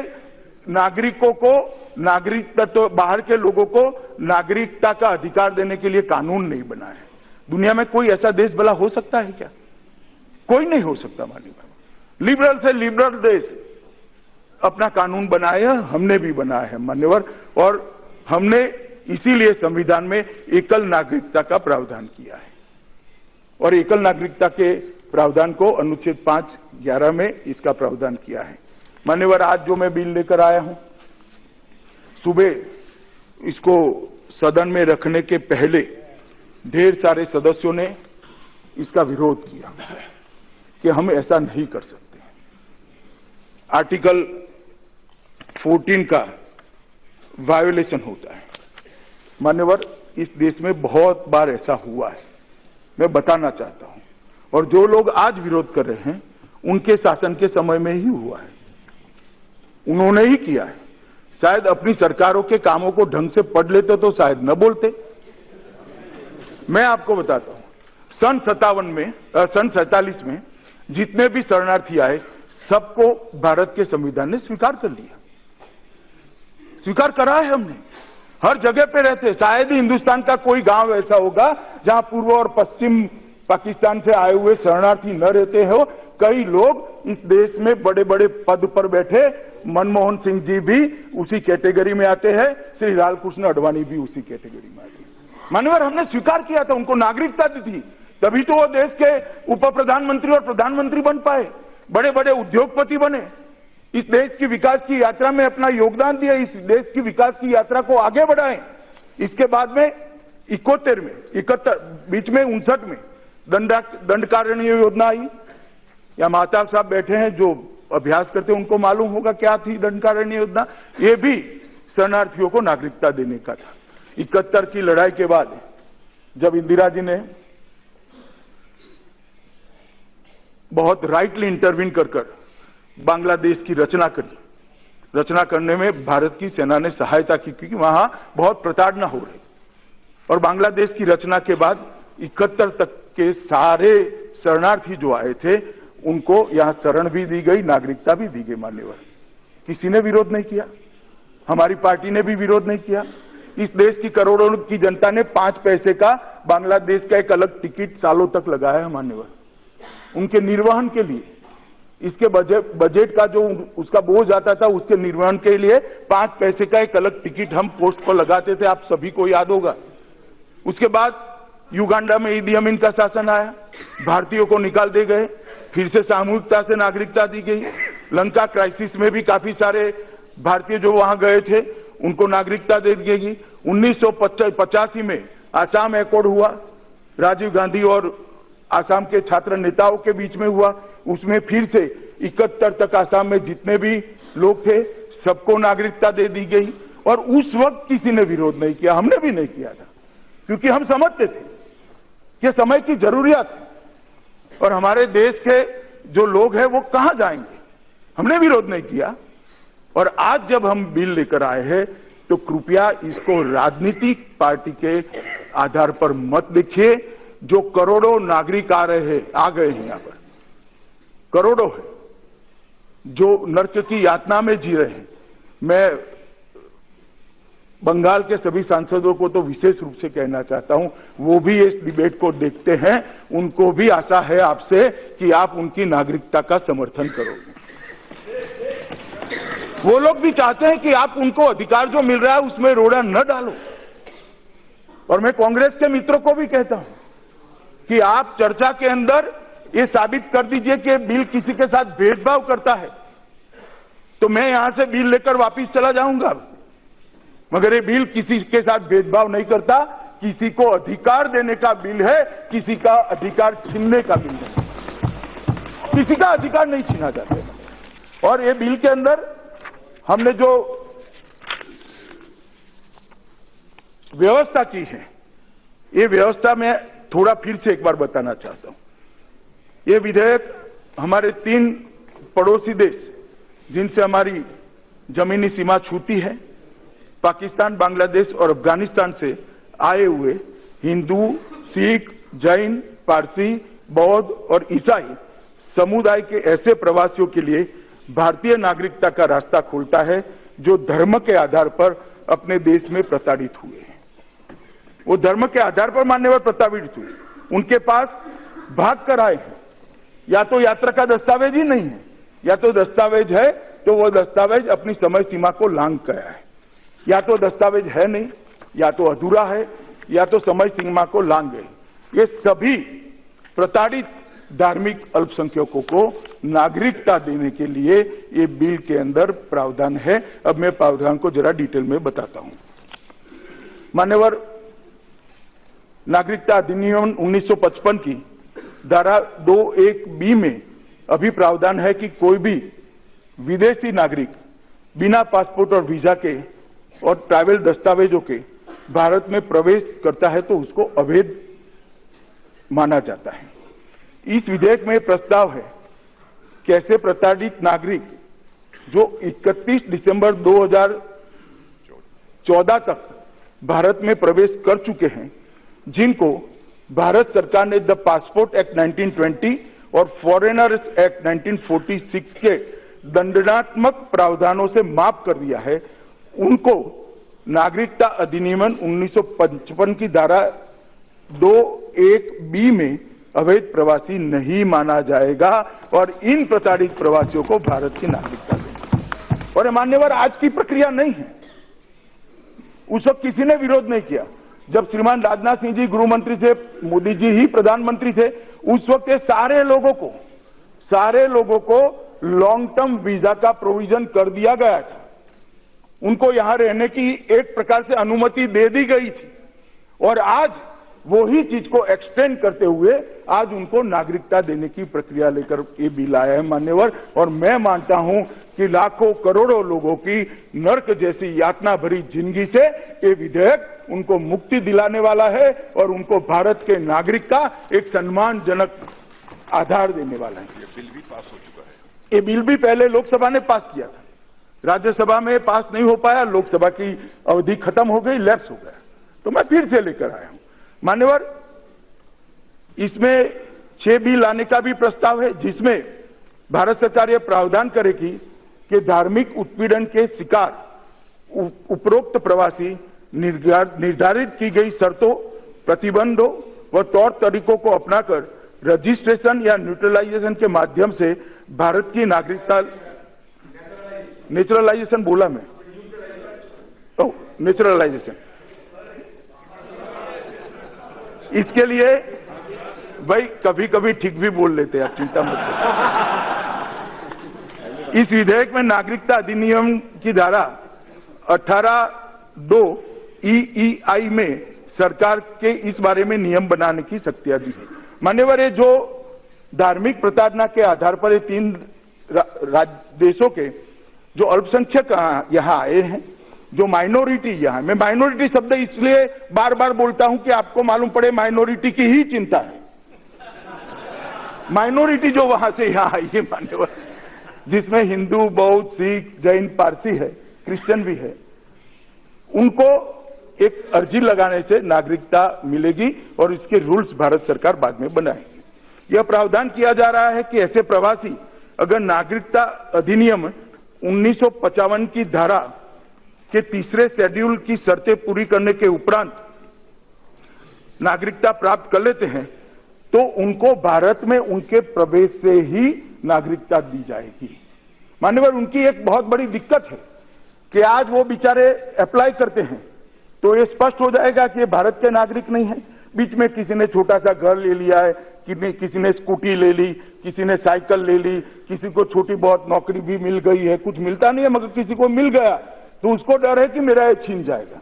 नागरिकों को नागरिकता, तो बाहर के लोगों को नागरिकता का अधिकार देने के लिए कानून नहीं बनाया है? दुनिया में कोई ऐसा देश भला हो सकता है क्या? कोई नहीं हो सकता मान्यवर। लिबरल से लिबरल देश अपना कानून बनाया, हमने भी बनाया है मान्यवर। और हमने इसीलिए संविधान में एकल नागरिकता का प्रावधान किया है और एकल नागरिकता के प्रावधान को अनुच्छेद 5(11) में इसका प्रावधान किया है मान्यवर। आज जो मैं बिल लेकर आया हूं, सुबह इसको सदन में रखने के पहले ढेर सारे सदस्यों ने इसका विरोध किया कि हम ऐसा नहीं कर सकते। आर्टिकल 14 का वायोलेशन होता है मान्यवर। इस देश में बहुत बार ऐसा हुआ है, मैं बताना चाहता हूं। और जो लोग आज विरोध कर रहे हैं उनके शासन के समय में ही हुआ है, उन्होंने ही किया है। शायद अपनी सरकारों के कामों को ढंग से पढ़ लेते तो शायद न बोलते। मैं आपको बताता हूं, सन 47 में जितने भी शरणार्थी आए सबको भारत के संविधान ने स्वीकार कर लिया, स्वीकार करा है हमने। हर जगह पे रहते, शायद ही हिंदुस्तान का कोई गांव ऐसा होगा जहां पूर्व और पश्चिम पाकिस्तान से आए हुए शरणार्थी न रहते हो। कई लोग इस देश में बड़े बड़े पद पर बैठे, मनमोहन सिंह जी भी उसी कैटेगरी में आते हैं, श्री लालकृष्ण आडवाणी भी उसी कैटेगरी में आते हैं मान्यवर। हमने स्वीकार किया था, उनको नागरिकता दी थी, तभी तो वो देश के उप प्रधानमंत्री और प्रधानमंत्री बन पाए, बड़े बड़े उद्योगपति बने, इस देश की विकास की यात्रा में अपना योगदान दिया, इस देश की विकास की यात्रा को आगे बढ़ाएं। इसके बाद में 71 में, 71 बीच में 59 में दंडकारण्य योजना आई। या महताब साहब बैठे हैं जो अभ्यास करते उनको मालूम होगा क्या थी दंडकारण्य योजना। ये भी शरणार्थियों को नागरिकता देने का था। 71 की लड़ाई के बाद जब इंदिरा जी ने बहुत राइटली इंटरवीन कर बांग्लादेश की रचना करी, रचना करने में भारत की सेना ने सहायता की क्योंकि वहां बहुत प्रताड़ना हो रही, और बांग्लादेश की रचना के बाद 71 तक के सारे शरणार्थी जो आए थे उनको यहां शरण भी दी गई, नागरिकता भी दी गई। मान्यवर, किसी ने विरोध नहीं किया, हमारी पार्टी ने भी विरोध नहीं किया। इस देश की करोड़ों की जनता ने 5 पैसे का बांग्लादेश का एक अलग टिकट सालों तक लगाया है मान्यवर, उनके निर्वहन के लिए। इसके बजट का जो उसका बोझ आता था उसके निर्वहन के लिए 5 पैसे का एक अलग टिकट हम पोस्ट पर लगाते थे, आप सभी को याद होगा। उसके बाद युगांडा में ईदी अमीन का शासन आया, भारतीयों को निकाल दे गए, फिर से सामूहिकता से नागरिकता दी गई। लंका क्राइसिस में भी काफी सारे भारतीय जो वहां गए थे उनको नागरिकता दे दी गई। 1985 में आसाम एकॉर्ड हुआ, राजीव गांधी और आसाम के छात्र नेताओं के बीच में हुआ, उसमें फिर से 71 तक आसाम में जितने भी लोग थे सबको नागरिकता दे दी गई। और उस वक्त किसी ने विरोध नहीं किया, हमने भी नहीं किया था, क्योंकि हम समझते थे कि समय की जरूरियत है और हमारे देश के जो लोग हैं वो कहां जाएंगे। हमने विरोध नहीं किया। और आज जब हम बिल लेकर आए हैं तो कृपया इसको राजनीतिक पार्टी के आधार पर मत देखिए। जो करोड़ों नागरिक आ गए हैं यहां पर, करोड़ों है जो नर्क की यातना में जी रहे हैं। मैं बंगाल के सभी सांसदों को तो विशेष रूप से कहना चाहता हूं, वो भी इस डिबेट को देखते हैं, उनको भी आशा है आपसे कि आप उनकी नागरिकता का समर्थन करोगे। वो लोग भी चाहते हैं कि आप उनको अधिकार जो मिल रहा है उसमें रोड़ा न डालो। और मैं कांग्रेस के मित्रों को भी कहता हूं कि आप चर्चा के अंदर ये साबित कर दीजिए कि बिल किसी के साथ भेदभाव करता है, तो मैं यहां से बिल लेकर वापस चला जाऊंगा। मगर ये बिल किसी के साथ भेदभाव नहीं करता, किसी को अधिकार देने का बिल है, किसी का अधिकार छीनने का बिल है। किसी का अधिकार नहीं छीना जाता। और ये बिल के अंदर हमने जो व्यवस्था की है, ये व्यवस्था में थोड़ा फिर से एक बार बताना चाहता हूं। ये विधेयक हमारे 3 पड़ोसी देश जिनसे हमारी जमीनी सीमा छूती है, पाकिस्तान, बांग्लादेश और अफगानिस्तान से आए हुए हिंदू, सिख, जैन, पारसी, बौद्ध और ईसाई समुदाय के ऐसे प्रवासियों के लिए भारतीय नागरिकता का रास्ता खोलता है जो धर्म के आधार पर अपने देश में प्रताड़ित हुए हैं। वो धर्म के आधार पर मान्यवर प्रताड़ित हुए, उनके पास भाग कर आए हैं। या तो यात्रा का दस्तावेज ही नहीं है, या तो दस्तावेज है तो वो दस्तावेज अपनी समय सीमा को लांघ गया है, या तो दस्तावेज है नहीं, या तो अधूरा है, या तो समय सीमा को लांघ गए। ये सभी प्रताड़ित धार्मिक अल्पसंख्यकों को नागरिकता देने के लिए ये बिल के अंदर प्रावधान है। अब मैं प्रावधान को जरा डिटेल में बताता हूं। मान्यवर, नागरिकता अधिनियम 1955 की धारा 2(1)(b) में अभी प्रावधान है कि कोई भी विदेशी नागरिक बिना पासपोर्ट और वीजा के और ट्रैवल दस्तावेजों के भारत में प्रवेश करता है तो उसको अवैध माना जाता है। इस विधेयक में प्रस्ताव है कि ऐसे प्रताड़ित नागरिक जो 31 दिसंबर 2014 तक भारत में प्रवेश कर चुके हैं, जिनको भारत सरकार ने द पासपोर्ट एक्ट 1920 और फॉरेनर्स एक्ट 1946 के दंडात्मक प्रावधानों से माफ कर दिया है, उनको नागरिकता अधिनियम 1955 की धारा 2(1)(b) में अवैध प्रवासी नहीं माना जाएगा और इन प्रताड़ित प्रवासियों को भारत की नागरिकता देंगे। और मान्यवर, आज की प्रक्रिया नहीं है, उस वक्त किसी ने विरोध नहीं किया। जब श्रीमान राजनाथ सिंह जी गृह मंत्री थे, मोदी जी ही प्रधानमंत्री थे, उस वक्त ये सारे लोगों को लॉन्ग टर्म वीजा का प्रोविजन कर दिया गया था। उनको यहां रहने की एक प्रकार से अनुमति दे दी गई थी। और आज वो ही चीज को एक्सटेंड करते हुए आज उनको नागरिकता देने की प्रक्रिया लेकर ये बिल आया है मान्यवर। और मैं मानता हूं कि लाखों करोड़ों लोगों की नर्क जैसी यातना भरी जिंदगी से ये विधेयक उनको मुक्ति दिलाने वाला है और उनको भारत के नागरिक का एक सम्मानजनक आधार देने वाला है। ये बिल भी पास हो चुका है। ये बिल भी पहले लोकसभा ने पास किया था, राज्यसभा में पास नहीं हो पाया, लोकसभा की अवधि खत्म हो गई, लैप्स हो गया, तो मैं फिर से लेकर आया हूं मान्यवर। इसमें 6 बिल लाने का भी प्रस्ताव है जिसमें भारत सरकार यह प्रावधान करेगी कि धार्मिक उत्पीड़न के शिकार उपरोक्त प्रवासी निर्धारित की गई शर्तों, प्रतिबंधों व तौर तरीकों को अपनाकर रजिस्ट्रेशन या न्यूट्रलाइजेशन के माध्यम से भारत की नागरिकता, नेचुरलाइजेशन बोला मैं, नेचुरलाइजेशन, इसके लिए भाई कभी कभी ठीक भी बोल लेते हैं, आप चिंता मत करिए। इस विधेयक में नागरिकता अधिनियम की धारा 18(2) EEI में सरकार के इस बारे में नियम बनाने की शक्तियां दी है मान्यवर। ये जो धार्मिक प्रताड़ना के आधार पर ये 3 देशों के जो अल्पसंख्यक यहाँ आए हैं, जो माइनॉरिटी यहाँ, मैं माइनॉरिटी शब्द इसलिए बार बार बोलता हूं कि आपको मालूम पड़े माइनॉरिटी की ही चिंता है। माइनॉरिटी जो वहां से यहाँ आई है मान्यवर, जिसमें हिंदू, बौद्ध, सिख, जैन, पारसी है, क्रिश्चियन भी है, उनको एक अर्जी लगाने से नागरिकता मिलेगी और इसके रूल्स भारत सरकार बाद में बनाएगी। यह प्रावधान किया जा रहा है कि ऐसे प्रवासी अगर नागरिकता अधिनियम 1955 की धारा के 3रे शेड्यूल की शर्तें पूरी करने के उपरांत नागरिकता प्राप्त कर लेते हैं तो उनको भारत में उनके प्रवेश से ही नागरिकता दी जाएगी मान्यवर। उनकी एक बहुत बड़ी दिक्कत है कि आज वो बेचारे अप्लाई करते हैं तो ये स्पष्ट हो जाएगा कि ये भारत के नागरिक नहीं है। बीच में किसी ने छोटा सा घर ले लिया है, किसी ने स्कूटी ले ली, किसी ने साइकिल ले ली, किसी को छोटी बहुत नौकरी भी मिल गई है, कुछ मिलता नहीं है मगर किसी को मिल गया तो उसको डर है कि मेरा ये छीन जाएगा।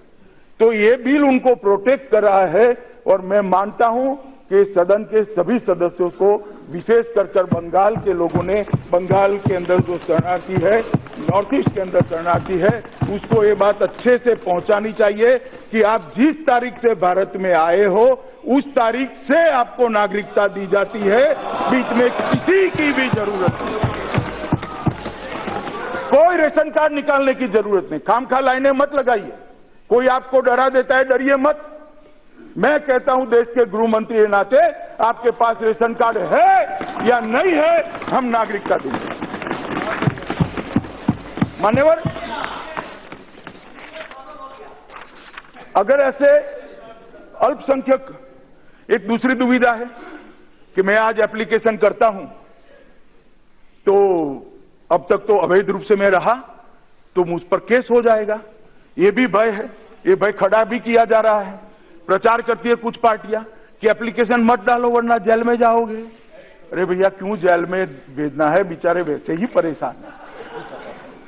तो ये बिल उनको प्रोटेक्ट कर रहा है और मैं मानता हूं कि सदन के सभी सदस्यों को, विशेष कर बंगाल के लोगों ने, बंगाल के अंदर जो शरणार्थी है, नॉर्थ ईस्ट के अंदर शरणार्थी है, उसको ये बात अच्छे से पहुंचानी चाहिए कि आप जिस तारीख से भारत में आए हो उस तारीख से आपको नागरिकता दी जाती है, बीच में किसी की भी जरूरत नहीं, कोई रेशन कार्ड निकालने की जरूरत नहीं, खामखा लाइनें मत लगाइए। कोई आपको डरा देता है, डरिए मत। मैं कहता हूं देश के गृह मंत्री के नाते आपके पास रेशन कार्ड है या नहीं है, हम नागरिकता देंगे मान्यवर। अगर ऐसे अल्पसंख्यक, एक दूसरी दुविधा है कि मैं आज एप्लीकेशन करता हूं तो अब तक तो अवैध रूप से मैं रहा तो मुझ पर केस हो जाएगा, ये भी भय है। ये भय खड़ा भी किया जा रहा है। प्रचार करती है कुछ पार्टियां कि एप्लीकेशन मत डालो वरना जेल में जाओगे। अरे भैया क्यों जेल में भेजना है, बेचारे वैसे ही परेशान हैं।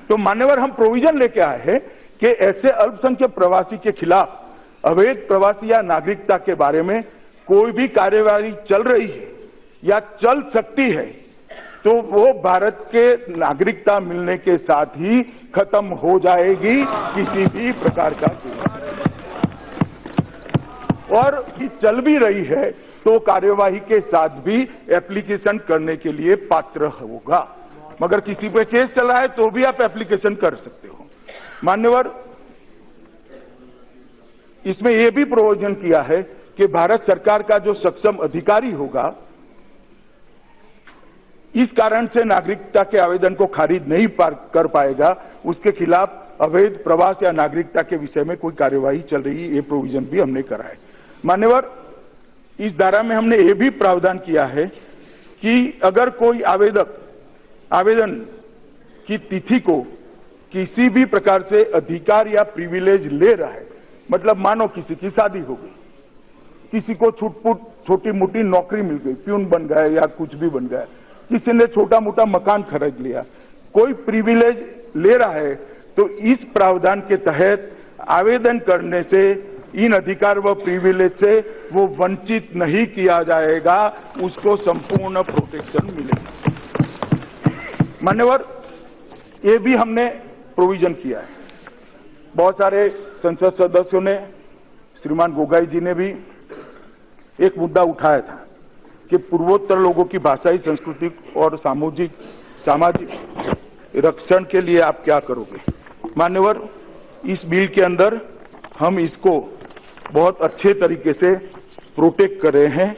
तो मान्यवर हम प्रोविजन लेके आए हैं कि ऐसे अल्पसंख्यक प्रवासी के खिलाफ अवैध प्रवासी या नागरिकता के बारे में कोई भी कार्यवाही चल रही है या चल सकती है तो वो भारत के नागरिकता मिलने के साथ ही खत्म हो जाएगी, किसी भी प्रकार का। और ये चल भी रही है तो कार्यवाही के साथ भी एप्लीकेशन करने के लिए पात्र होगा, मगर किसी पे केस चल रहा है तो भी आप एप्लीकेशन कर सकते हो मान्यवर। इसमें यह भी प्रोविजन किया है कि भारत सरकार का जो सक्षम अधिकारी होगा इस कारण से नागरिकता के आवेदन को खारिज नहीं कर पाएगा, उसके खिलाफ अवैध प्रवास या नागरिकता के विषय में कोई कार्यवाही चल रही है, ये प्रोविजन भी हमने करा है मान्यवर। इस धारा में हमने ये भी प्रावधान किया है कि अगर कोई आवेदक आवेदन की तिथि को किसी भी प्रकार से अधिकार या प्रिविलेज ले रहा है, मतलब मानो किसी की शादी हो गई, किसी को छुटपुट छोटी मोटी नौकरी मिल गई, प्यून बन गया या कुछ भी बन गया, किसी ने छोटा मोटा मकान खरीद लिया, कोई प्रिविलेज ले रहा है तो इस प्रावधान के तहत आवेदन करने से इन अधिकार व प्रिविलेज से वो वंचित नहीं किया जाएगा, उसको संपूर्ण प्रोटेक्शन मिलेगा। मान्यवर, ये भी हमने प्रोविजन किया है। बहुत सारे संसद सदस्यों ने, श्रीमान गोगाई जी ने भी एक मुद्दा उठाया था कि पूर्वोत्तर लोगों की भाषाई, सांस्कृतिक और सामाजिक रक्षण के लिए आप क्या करोगे। मान्यवर, इस बिल के अंदर हम इसको बहुत अच्छे तरीके से प्रोटेक्ट कर रहे हैं।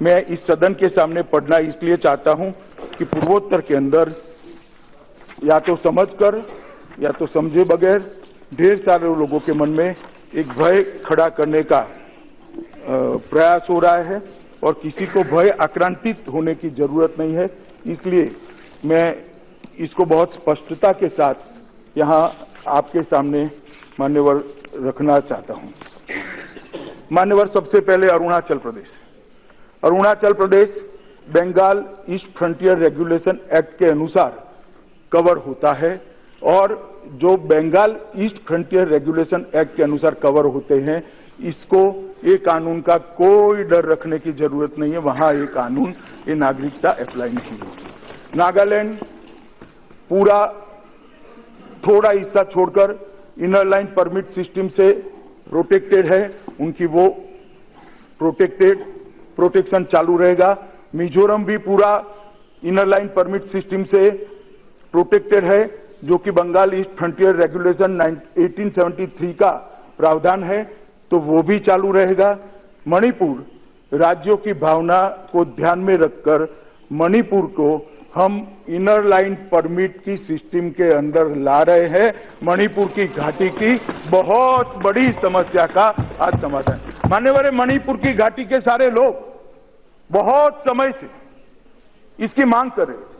मैं इस सदन के सामने पढ़ना इसलिए चाहता हूं कि पूर्वोत्तर के अंदर या तो समझकर या तो समझे बगैर ढेर सारे लोगों के मन में एक भय खड़ा करने का प्रयास हो रहा है और किसी को भय आक्रांतित होने की जरूरत नहीं है। इसलिए मैं इसको बहुत स्पष्टता के साथ यहाँ आपके सामने मान्यवर रखना चाहता हूँ। मान्यवर, सबसे पहले Arunachal Pradesh Bengal east frontier regulation act के अनुसार कवर होता है और जो Bengal east frontier regulation act के अनुसार कवर होते हैं, इसको ये कानून का कोई डर रखने की जरूरत नहीं है। वहां ये कानून, ये नागरिकता अप्लाई नहीं होगी। नागालैंड पूरा थोड़ा हिस्सा छोड़कर इनर लाइन परमिट सिस्टम से प्रोटेक्टेड है, उनकी वो प्रोटेक्शन चालू रहेगा। मिजोरम भी पूरा इनर लाइन परमिट सिस्टम से प्रोटेक्टेड है, जो कि बंगाल ईस्ट फ्रंटियर रेगुलेशन 1873 का प्रावधान है, तो वो भी चालू रहेगा। मणिपुर राज्यों की भावना को ध्यान में रखकर मणिपुर को हम इनर लाइन परमिट की सिस्टम के अंदर ला रहे हैं। मणिपुर की घाटी की बहुत बड़ी समस्या का आज समाधान। मान्यवर, मणिपुर की घाटी के सारे लोग बहुत समय से इसकी मांग कर रहे थे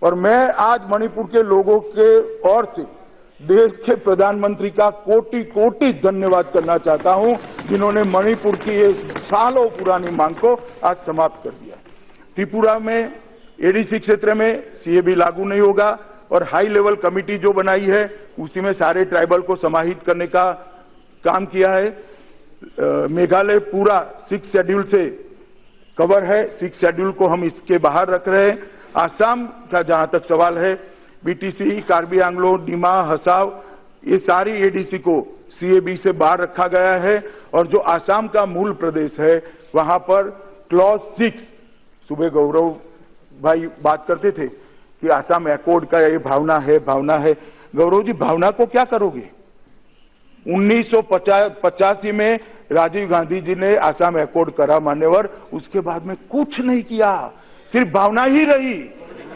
और मैं आज मणिपुर के लोगों के ओर से देश के प्रधानमंत्री का कोटि कोटि धन्यवाद करना चाहता हूं, जिन्होंने मणिपुर की ये सालों पुरानी मांग को आज समाप्त कर दिया। त्रिपुरा में एडीसी क्षेत्र में सीएबी लागू नहीं होगा और हाई लेवल कमेटी जो बनाई है उसी में सारे ट्राइबल को समाहित करने का काम किया है। मेघालय पूरा 6 शेड्यूल से कवर है, 6 शेड्यूल को हम इसके बाहर रख रहे हैं। आसाम का जहां तक सवाल है, बीटीसी, कार्बी आंग्लो, डिमा, हसाव, ये सारी एडीसी को सीएबी से बाहर रखा गया है और जो आसाम का मूल प्रदेश है वहां पर क्लॉज 6, सुबह गौरव भाई बात करते थे कि आसाम एकॉर्ड का ये भावना है। गौरव जी, भावना को क्या करोगे? 1985 में राजीव गांधी जी ने आसाम एकॉर्ड करा मान्यवर, उसके बाद में कुछ नहीं किया, सिर्फ भावना ही रही।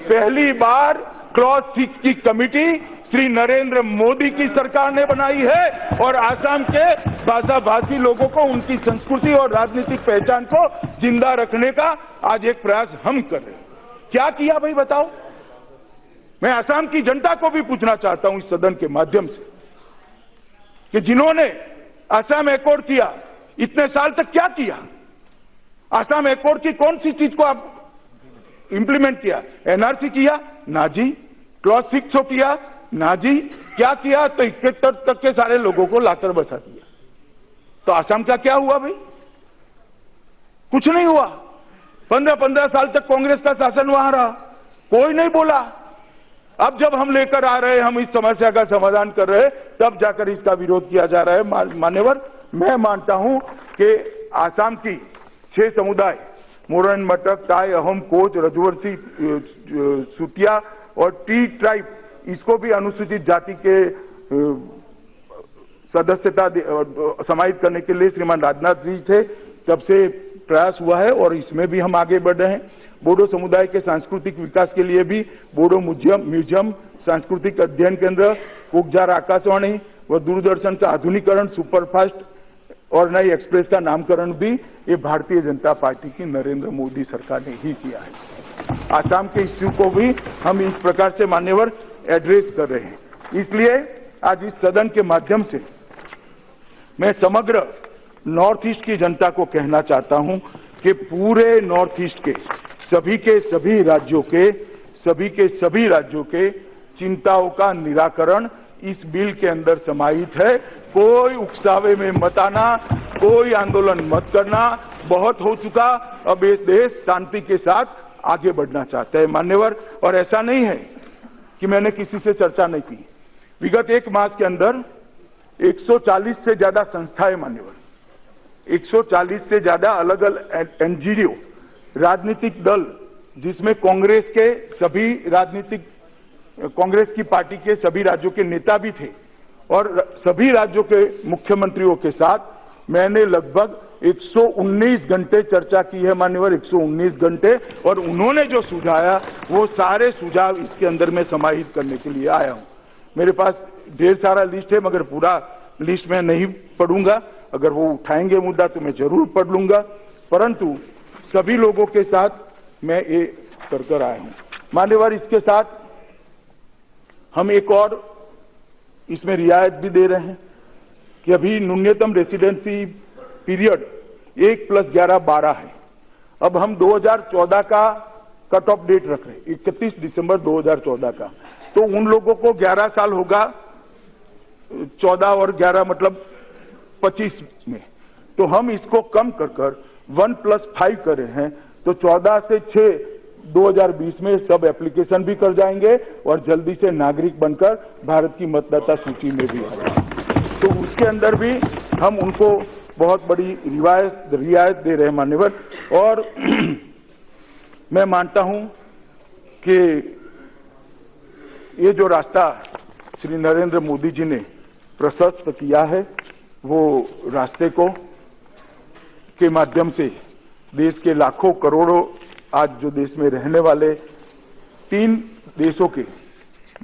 पहली बार क्लॉज 6 की कमेटी श्री नरेंद्र मोदी की सरकार ने बनाई है और आसाम के भाषा भाषी लोगों को उनकी संस्कृति और राजनीतिक पहचान को जिंदा रखने का आज एक प्रयास हम कर रहे हैं। क्या किया भाई बताओ? मैं आसाम की जनता को भी पूछना चाहता हूं इस सदन के माध्यम से कि जिन्होंने आसाम एकॉर्ड किया, इतने साल तक क्या किया? आसाम एकॉर्ड की कौन सी चीज को आप इंप्लीमेंट किया? एनआरसी किया? ना जी। क्लॉज 6 किया? ना जी। क्या किया? तो 71 तक के सारे लोगों को लाकर बसा दिया। तो आसाम का क्या हुआ भाई? कुछ नहीं हुआ। 15 साल तक कांग्रेस का शासन वहां रहा, कोई नहीं बोला। अब जब हम लेकर आ रहे हैं, हम इस समस्या का समाधान कर रहे हैं, तब जाकर इसका विरोध किया जा रहा है। मान्यवर, मैं मानता हूं कि आसाम की 6 समुदाय, मोरन, मटक, टाई, अहोम, कोच, रजवर्सी, सुतिया और टी ट्राइब, इसको भी अनुसूचित जाति के सदस्यता समाहित करने के लिए श्रीमान राजनाथ जी थे, तब से प्रयास हुआ है और इसमें भी हम आगे बढ़ रहे हैं। बोडो समुदाय के सांस्कृतिक विकास के लिए भी बोडो म्यूजियम, सांस्कृतिक अध्ययन केंद्र, कुकजार आकाशवाणी व दूरदर्शन का आधुनिकीकरण, सुपरफास्ट और नई एक्सप्रेस का नामकरण भी ये भारतीय जनता पार्टी की नरेंद्र मोदी सरकार ने ही किया है। आसाम के इश्यू को भी हम इस प्रकार से मान्यवर एड्रेस कर रहे हैं। इसलिए आज इस सदन के माध्यम से मैं समग्र नॉर्थ ईस्ट की जनता को कहना चाहता हूं कि पूरे नॉर्थ ईस्ट के सभी राज्यों के चिंताओं का निराकरण इस बिल के अंदर समाहित है। कोई उकसावे में मत आना, कोई आंदोलन मत करना, बहुत हो चुका। अब ये देश शांति के साथ आगे बढ़ना चाहता है मान्यवर। और ऐसा नहीं है कि मैंने किसी से चर्चा नहीं की। विगत एक मास के अंदर 140 से ज्यादा संस्थाएं मान्यवर, 140 से ज्यादा अलग अलग एनजीओ, राजनीतिक दल, जिसमें कांग्रेस के सभी कांग्रेस की पार्टी के सभी राज्यों के नेता भी थे, और सभी राज्यों के मुख्यमंत्रियों के साथ मैंने लगभग 119 घंटे चर्चा की है मान्यवर, 119 घंटे। और उन्होंने जो सुझाया वो सारे सुझाव इसके अंदर में समाहित करने के लिए आया हूं। मेरे पास ढेर सारा लिस्ट है, मगर पूरा लिस्ट में नहीं पढ़ूंगा। अगर वो उठाएंगे मुद्दा तो मैं जरूर पढ़ लूंगा, परंतु सभी लोगों के साथ मैं ये कर आया हूं मान्यवर। इसके साथ हम एक और इसमें रियायत भी दे रहे हैं कि अभी न्यूनतम रेसिडेंसी पीरियड 1+11 12 है। अब हम 2014 का कट ऑफ डेट रख रहे हैं, 31 दिसंबर 2014 का। तो उन लोगों को 11 साल होगा, 14 और 11 मतलब 25 में। तो हम इसको कम कर 1+5 कर रहे हैं। तो 14 से 6 2020 में सब एप्लीकेशन भी कर जाएंगे और जल्दी से नागरिक बनकर भारत की मतदाता सूची में भी आ जाएंगे। तो उसके अंदर भी हम उनको बहुत बड़ी रियायत दे रहे हैं मान्यवर। और मैं मानता हूं कि ये जो रास्ता श्री नरेंद्र मोदी जी ने प्रशस्त किया है, वो रास्ते को के माध्यम से देश के लाखों करोड़ों आज जो देश में रहने वाले 3 देशों के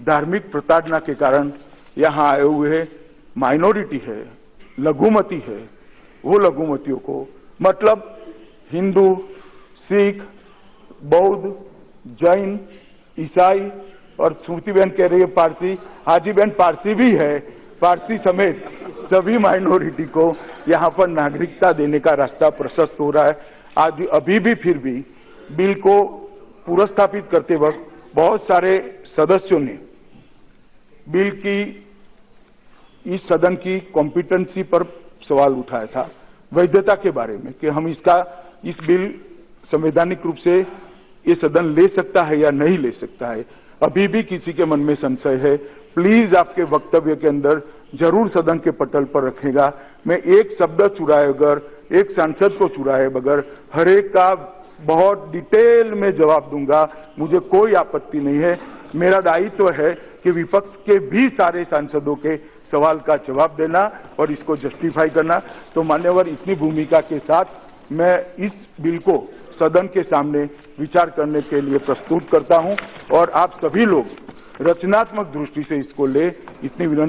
धार्मिक प्रताड़ना के कारण यहाँ आए हुए माइनॉरिटी है, लघुमती है, वो लघुमतियों को, मतलब हिंदू, सिख, बौद्ध, जैन, ईसाई, और स्मृति बहन कह रही है पारसी, हाजी बहन पारसी भी है, पारसी समेत सभी माइनॉरिटी को यहाँ पर नागरिकता देने का रास्ता प्रशस्त हो रहा है। आज अभी भी फिर भी बिल को पुरस्स्थापित करते वक्त बहुत सारे सदस्यों ने बिल की इस सदन की कॉम्पिटेंसी पर सवाल उठाया था, वैधता के बारे में, कि हम इस बिल संवैधानिक रूप से ये सदन ले सकता है या नहीं ले सकता है। अभी भी किसी के मन में संशय है, प्लीज आपके वक्तव्य के अंदर जरूर सदन के पटल पर रखेगा। मैं एक शब्द चुराए बगैर, एक सांसद को चुराए बगैर हर एक का बहुत डिटेल में जवाब दूंगा, मुझे कोई आपत्ति नहीं है। मेरा दायित्व है कि विपक्ष के भी सारे सांसदों के सवाल का जवाब देना और इसको जस्टिफाई करना। तो मान्यवर, इतनी भूमिका के साथ मैं इस बिल को सदन के सामने विचार करने के लिए प्रस्तुत करता हूं, और आप सभी लोग रचनात्मक दृष्टि से इसको ले, इतनी विनम्र